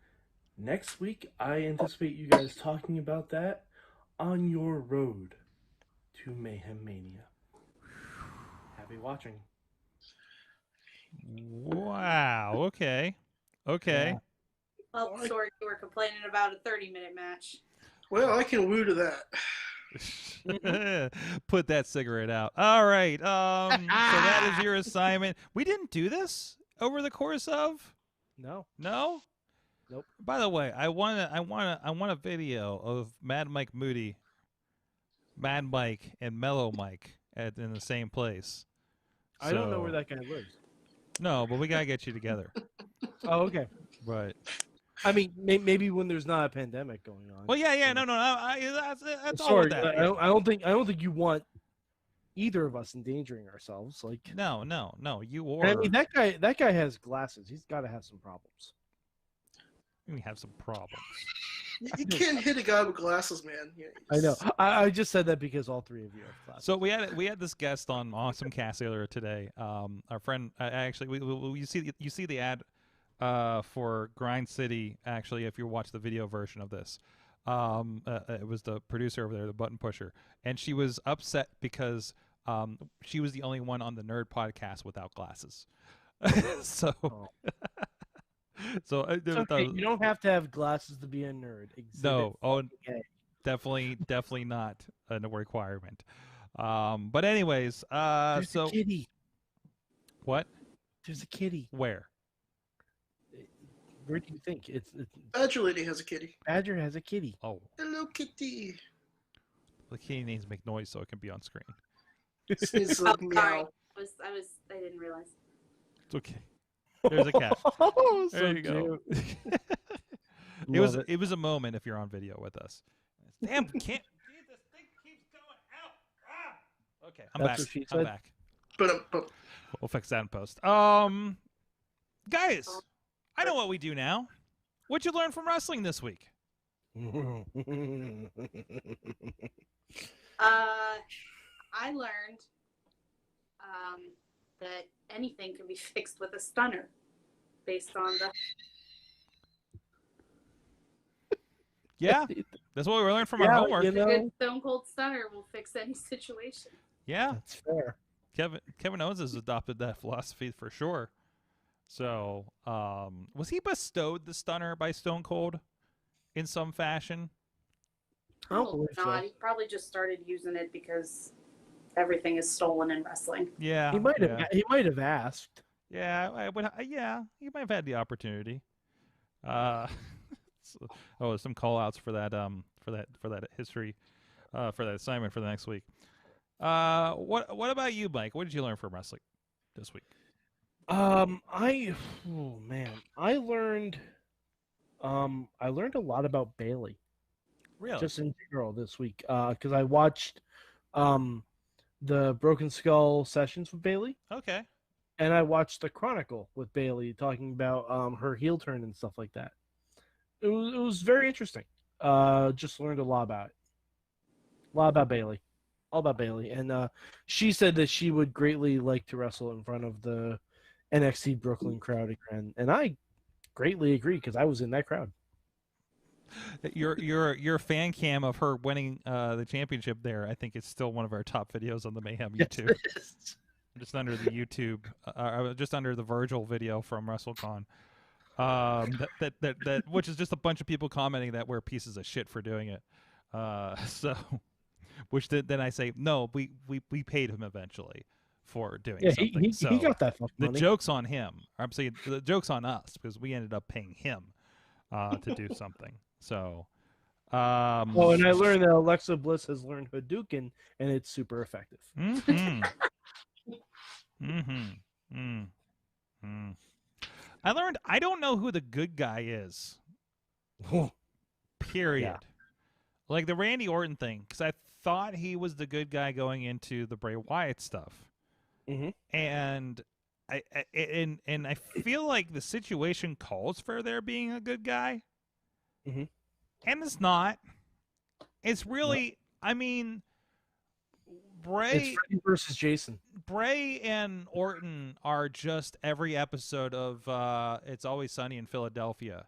next week, I anticipate you guys talking about that on your road to Mayhem Mania. Happy watching. Wow. Okay. Well, Sorg, you were complaining about a 30-minute match. Well, I can woo to that. Put that cigarette out. All right. So that is your assignment. We didn't do this over the course of. No. No. Nope. By the way, I want a video of Mad Mike Moody, Mad Mike, and Mellow Mike in the same place. I don't know where that guy lives. No, but we gotta get you together. Oh, okay. Right. I mean, maybe when there's not a pandemic going on. Well, yeah, no. That's all Sorry, with that. I don't think you want either of us endangering ourselves. Like, no. You or I mean, that guy has glasses. He's got to have some problems. We have some problems. You can't hit a guy with glasses, man. Yeah, I know. I just said that because all three of you have glasses. So we had this guest on Awesome Cast earlier today. Our friend, actually, you see the ad for Grind City. Actually, if you watch the video version of this, it was the producer over there, the button pusher, and she was upset because she was the only one on the Nerd podcast without glasses. So. Oh. So okay. You don't have to have glasses to be a nerd. No, definitely not a requirement. But anyways, there's a kitty. What? There's a kitty. Where? Where do you think? It's Badger Lady has a kitty. Badger has a kitty. Oh. Hello, kitty. The kitty needs to make noise so it can be on screen. It's like meow. I didn't realize. It's okay. There's a cat. Oh, there so you go. It was a moment if you're on video with us. Damn, can't. This thing keeps going out. Ah! Okay, I'm back. I'm back. But We'll fix that in post. Guys, I know what we do now. What'd you learn from wrestling this week? I learned that anything can be fixed with a stunner based on the... Yeah, that's what we learned from our homework. A good Stone Cold Stunner will fix any situation. Yeah. That's fair. Kevin Owens has adopted that philosophy for sure. So, was he bestowed the stunner by Stone Cold in some fashion? Probably not. He probably just started using it because everything is stolen in wrestling. Yeah, he might have. He might have asked. Yeah, I would. Yeah, he might have had the opportunity. Some call outs for that. For that history, for that assignment for the next week. What about you, Mike? What did you learn from wrestling this week? I learned a lot about Bailey. Really? Just in general this week, because I watched the Broken Skull sessions with Bailey. Okay. And I watched the Chronicle with Bailey talking about her heel turn and stuff like that. It was very interesting. Just learned a lot about it. A lot about Bailey. All about Bailey. And she said that she would greatly like to wrestle in front of the NXT Brooklyn crowd again. And I greatly agree because I was in that crowd. Your fan cam of her winning the championship there, I think, is still one of our top videos on the Mayhem YouTube. Just under the YouTube, just under the Virgil video from WrestleCon. That which is just a bunch of people commenting that we're pieces of shit for doing it. Which then I say no, we paid him eventually for doing something. He got that fucking money. The joke's on him. I'm saying the joke's on us because we ended up paying him to do something. So, and I learned that Alexa Bliss has learned Hadouken, and it's super effective. I learned I don't know who the good guy is. Period. Yeah. Like the Randy Orton thing, because I thought he was the good guy going into the Bray Wyatt stuff, and I feel like the situation calls for there being a good guy. And it's not. It's really, I mean, Bray... It's Freddy versus Jason. Bray and Orton are just every episode of It's Always Sunny in Philadelphia.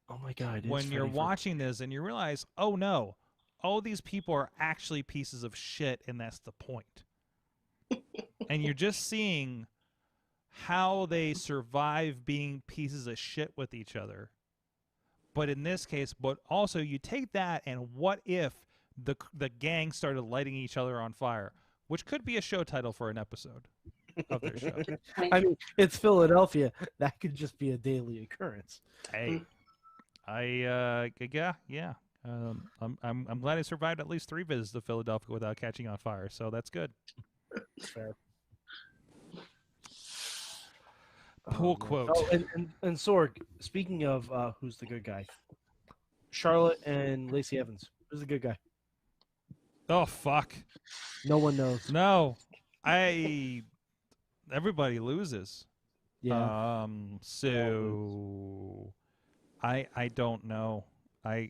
Oh my God. When you're watching this and you realize, oh no, all these people are actually pieces of shit and that's the point. And you're just seeing how they survive being pieces of shit with each other. But in this case, but also you take that and what if the gang started lighting each other on fire, which could be a show title for an episode of their show. I mean, it's Philadelphia. That could just be a daily occurrence. Hey, I'm glad I survived at least 3 visits to Philadelphia without catching on fire, so that's good. Fair. Pull quote. Oh, and Sorg, speaking of who's the good guy? Charlotte and Lacey Evans. Who's the good guy? Oh, fuck. No one knows. No. Everybody loses. Yeah. So I don't know. I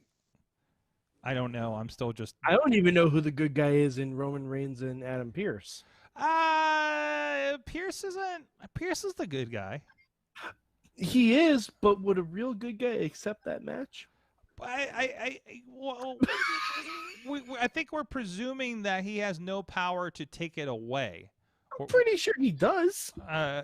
don't know. I'm still just... I don't even know who the good guy is in Roman Reigns and Adam Pearce. Pierce is the good guy. He is, but would a real good guy accept that match? I think we're presuming that he has no power to take it away. I'm pretty sure he does.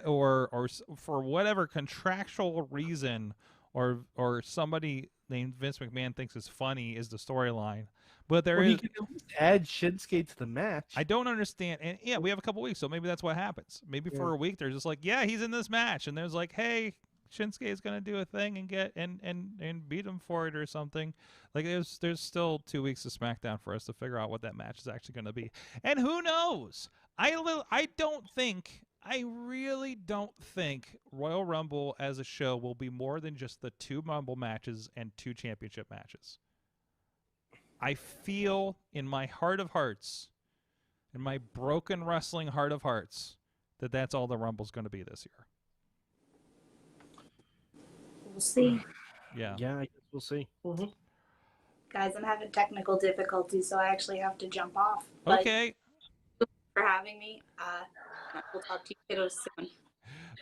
Or for whatever contractual reason, or somebody named Vince McMahon thinks is funny is the storyline. But he can at least add Shinsuke to the match. I don't understand. And yeah, we have a couple weeks, so maybe that's what happens. Maybe for a week they're just like, yeah, he's in this match, and there's like, hey, Shinsuke is gonna do a thing and get and beat him for it or something. Like there's still 2 weeks of SmackDown for us to figure out what that match is actually gonna be. And who knows? I really don't think Royal Rumble as a show will be more than just the 2 Rumble matches and 2 championship matches. I feel in my heart of hearts, in my broken wrestling heart of hearts, that's all the Rumble's going to be this year. We'll see. Yeah. Yeah, I guess we'll see. Mm-hmm. Guys, I'm having technical difficulties, so I actually have to jump off. But Okay. for having me. We'll talk to you kiddos soon.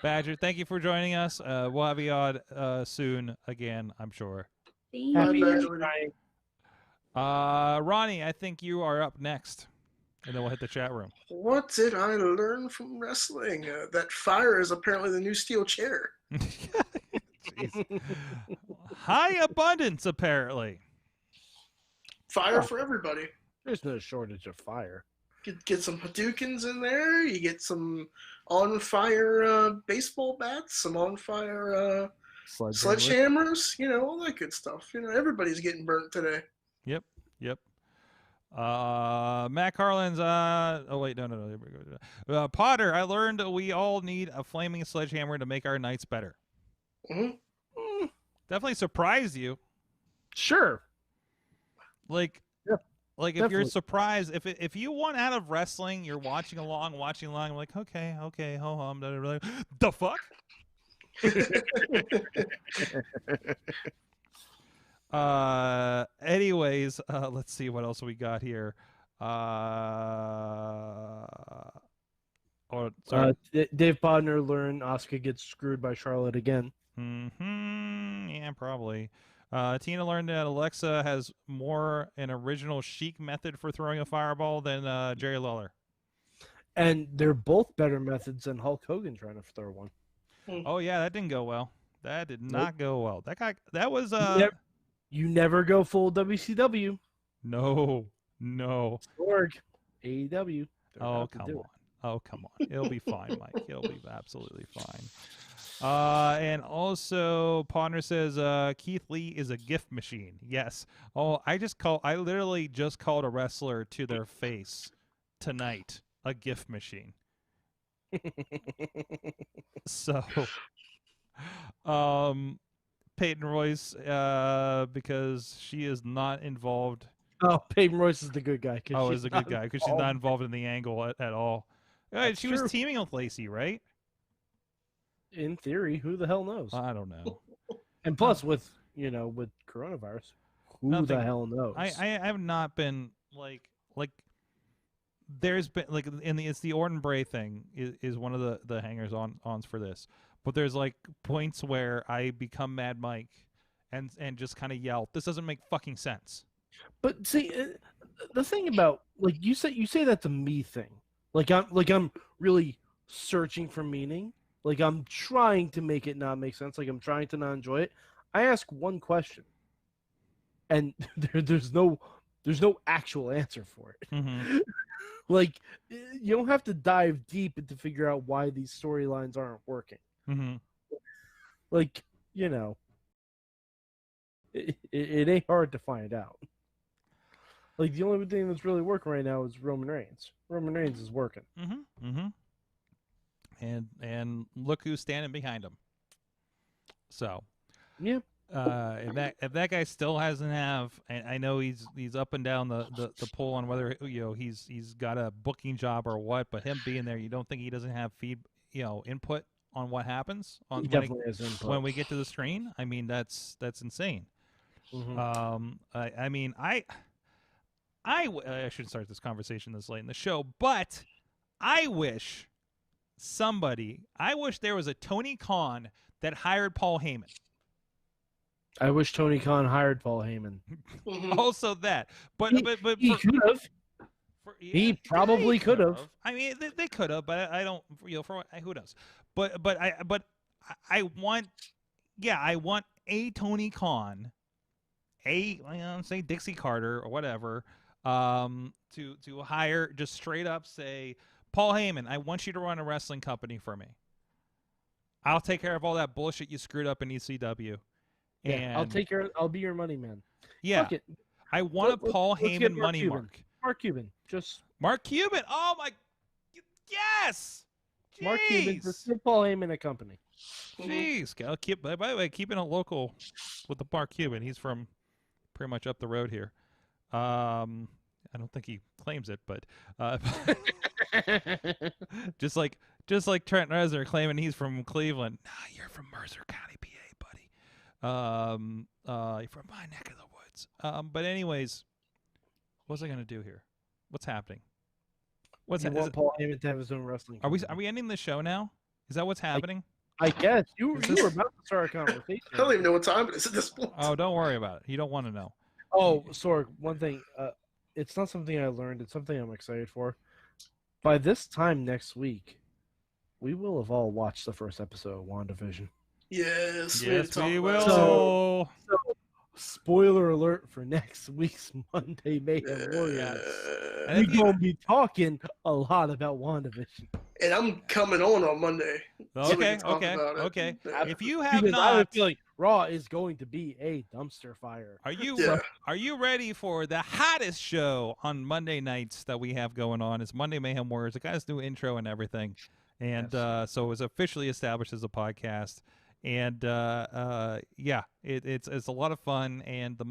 Badger, thank you for joining us. We'll have you on soon again, I'm sure. Happy Ronnie, I think you are up next, and then we'll hit the chat room. What did I learn from wrestling? That fire is apparently the new steel chair. High abundance, apparently. Fire for everybody. There's no shortage of fire. Get some Hadoukens in there. You get some on-fire baseball bats, some on-fire sledgehammers. You know, all that good stuff. You know, everybody's getting burnt today. Yep. Matt Carlin's. Oh wait, no. Potter, I learned we all need a flaming sledgehammer to make our nights better. Mm-hmm. Definitely surprised you. Sure. Like, yeah, if definitely. You're surprised, if you want out of wrestling, you're watching along, I'm like, okay, ho hum, the fuck. Anyways, let's see what else we got here. Dave Bodner learned Asuka gets screwed by Charlotte again. Yeah, probably. Tina learned that Alexa has more an original chic method for throwing a fireball than Jerry Lawler. And they're both better methods than Hulk Hogan trying to throw one. Oh yeah, that didn't go well. That did not go well. That was You never go full WCW. No. Sorg, AEW. Oh come on. It'll be fine, Mike. It'll be absolutely fine. And also, Ponder says Keith Lee is a gift machine. Yes. Oh, I literally just called a wrestler to their face tonight a gift machine. So, Peyton Royce, because she is not involved. Oh, Peyton Royce is the good guy. Oh, is a good guy because she's not involved in the angle at all. She was teaming with Lacey, right? In theory, who the hell knows? I don't know. And plus, with coronavirus, who the hell knows? I have not been like there's been like it's the Orton Bray thing is one of the hangers ons for this, but there's like points where I become Mad Mike and just kind of yell, this doesn't make fucking sense. But see, the thing about you say that's a me thing. I'm really searching for meaning. Like I'm trying to make it not make sense. Like I'm trying to not enjoy it. I ask one question, and there's no actual answer for it. Mm-hmm. Like you don't have to dive deep to figure out why these storylines aren't working. Mm-hmm. Like it ain't hard to find out. Like the only thing that's really working right now is Roman Reigns. Roman Reigns is working. Mm-hmm. Mm-hmm. And look who's standing behind him. So, yeah. If that guy still hasn't and I know he's up and down the poll on whether he's got a booking job or what, but him being there, you don't think he doesn't have input on what happens on he definitely has input. When we get to the screen. I mean that's insane. Mm-hmm. I shouldn't start this conversation this late in the show, but I wish there was a Tony Khan that hired Paul Heyman. I wish Tony Khan hired Paul Heyman. Also that, but he could have. He probably could have. I mean, they could have, but I don't. For who knows? But I want a Tony Khan, say Dixie Carter or whatever, to hire, just straight up say, Paul Heyman, I want you to run a wrestling company for me. I'll take care of all that bullshit you screwed up in ECW. Yeah, And I'll be your money man. Yeah. Fuck it. I want a Paul Heyman money mark. Mark Cuban. Just Mark Cuban. Oh my yes. Jeez. Mark Cuban, just give Paul Heyman a company. Jeez. By the way, keeping it local with the Mark Cuban. He's from pretty much up the road here. I don't think he claims it, but just Just like Trent Reznor claiming he's from Cleveland. Nah, you're from Mercer County, PA, buddy. You're from my neck of the woods. But anyways, what's I gonna do here? What's happening? What's you want Paul Heyman to have his own wrestling? Are we ending the show now? Is that what's happening? I guess you were about to start a conversation. I don't even know what time it is at this point. Oh, don't worry about it. You don't want to know. Oh, Sorg, one thing. It's not something I learned. It's something I'm excited for. By this time next week, we will have all watched the first episode of WandaVision. Yes, we will. So, spoiler alert for next week's Monday Mayhem Warriors. We're going to be talking a lot about WandaVision. And I'm coming on Monday. Okay. If you have not, I have a feeling Raw is going to be a dumpster fire. Are you ready for the hottest show on Monday nights that we have going on? It's Monday Mayhem Warriors. It got its new intro and everything, and so it was officially established as a podcast. And it's a lot of fun. And the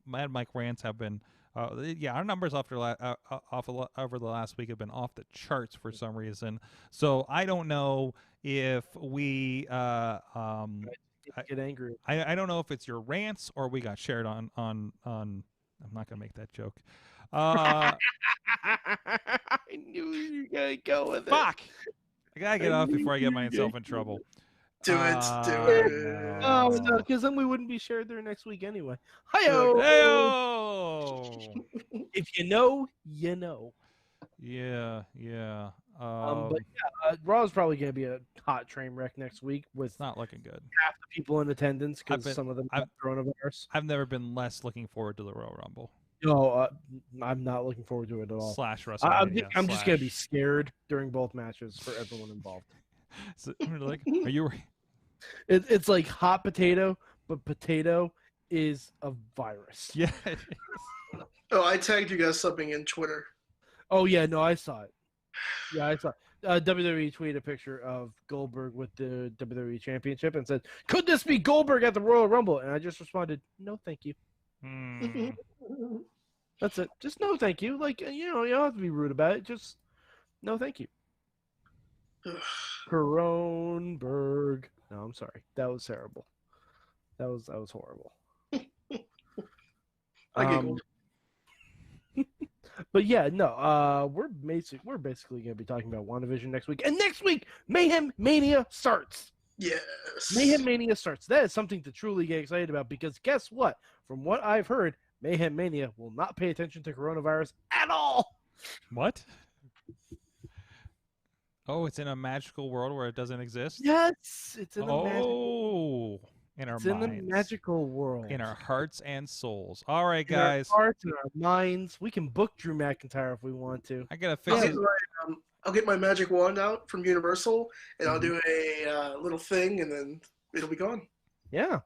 Mad Mike rants have been. Our numbers over the last week have been off the charts for some reason. So I don't know if we get angry. I don't know if it's your rants or we got shared on. I'm not gonna make that joke. I knew you were gonna go with it. Fuck! I gotta get off before I get myself in trouble. Do it. No, because then we wouldn't be shared there next week anyway. Hi-yo! If you know, you know. Yeah. But Raw's probably going to be a hot train wreck next week with it's not looking good. Half the people in attendance because some of them have coronavirus. I've never been less looking forward to the Royal Rumble. No, I'm not looking forward to it at all. WrestleMania. I'm just going to be scared during both matches for everyone involved. So, like, are you? It's like hot potato, but potato is a virus. Yeah. Oh, I tagged you guys something in Twitter. Oh yeah, no, I saw it. Yeah, I saw it. WWE tweeted a picture of Goldberg with the WWE Championship and said, "Could this be Goldberg at the Royal Rumble?" And I just responded, "No, thank you." That's it. Just no, thank you. Like you don't have to be rude about it. Just no, thank you. Kronberg. No, I'm sorry. That was terrible. That was horrible. But yeah, no. We're basically gonna be talking about WandaVision next week, and next week Mayhem Mania starts. Yes. Mayhem Mania starts. That is something to truly get excited about because guess what? From what I've heard, Mayhem Mania will not pay attention to coronavirus at all. What? Oh, it's in a magical world where it doesn't exist? Yes, it's in a magical world. In our hearts and souls. All right, in guys. Our hearts and our minds. We can book Drew McIntyre if we want to. I gotta fix it. I'll get my magic wand out from Universal, and I'll do a little thing, and then it'll be gone. Yeah,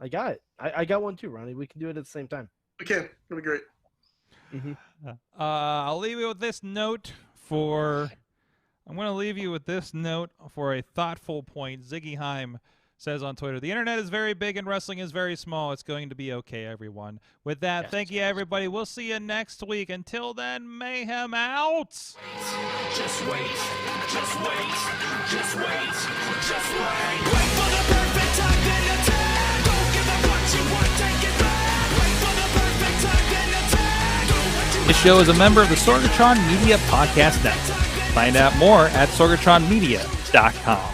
I got it. I got one too, Ronnie. We can do it at the same time. We can. It'll be great. I'll leave you with this note I'm going to leave you with this note for a thoughtful point. Ziggy Heim says on Twitter, "The internet is very big and wrestling is very small. It's going to be okay, everyone." With that, thank you, everybody. We'll see you next week. Until then, Mayhem out. Just wait. Just wait. Just wait. Just wait. Wait for the perfect time, then attack. Don't give up what you want, take it back. Wait for the perfect time, then attack. Do what you want. This show is a member of the Sorgatron Media Podcast Network. Find out more at sorgatronmedia.com.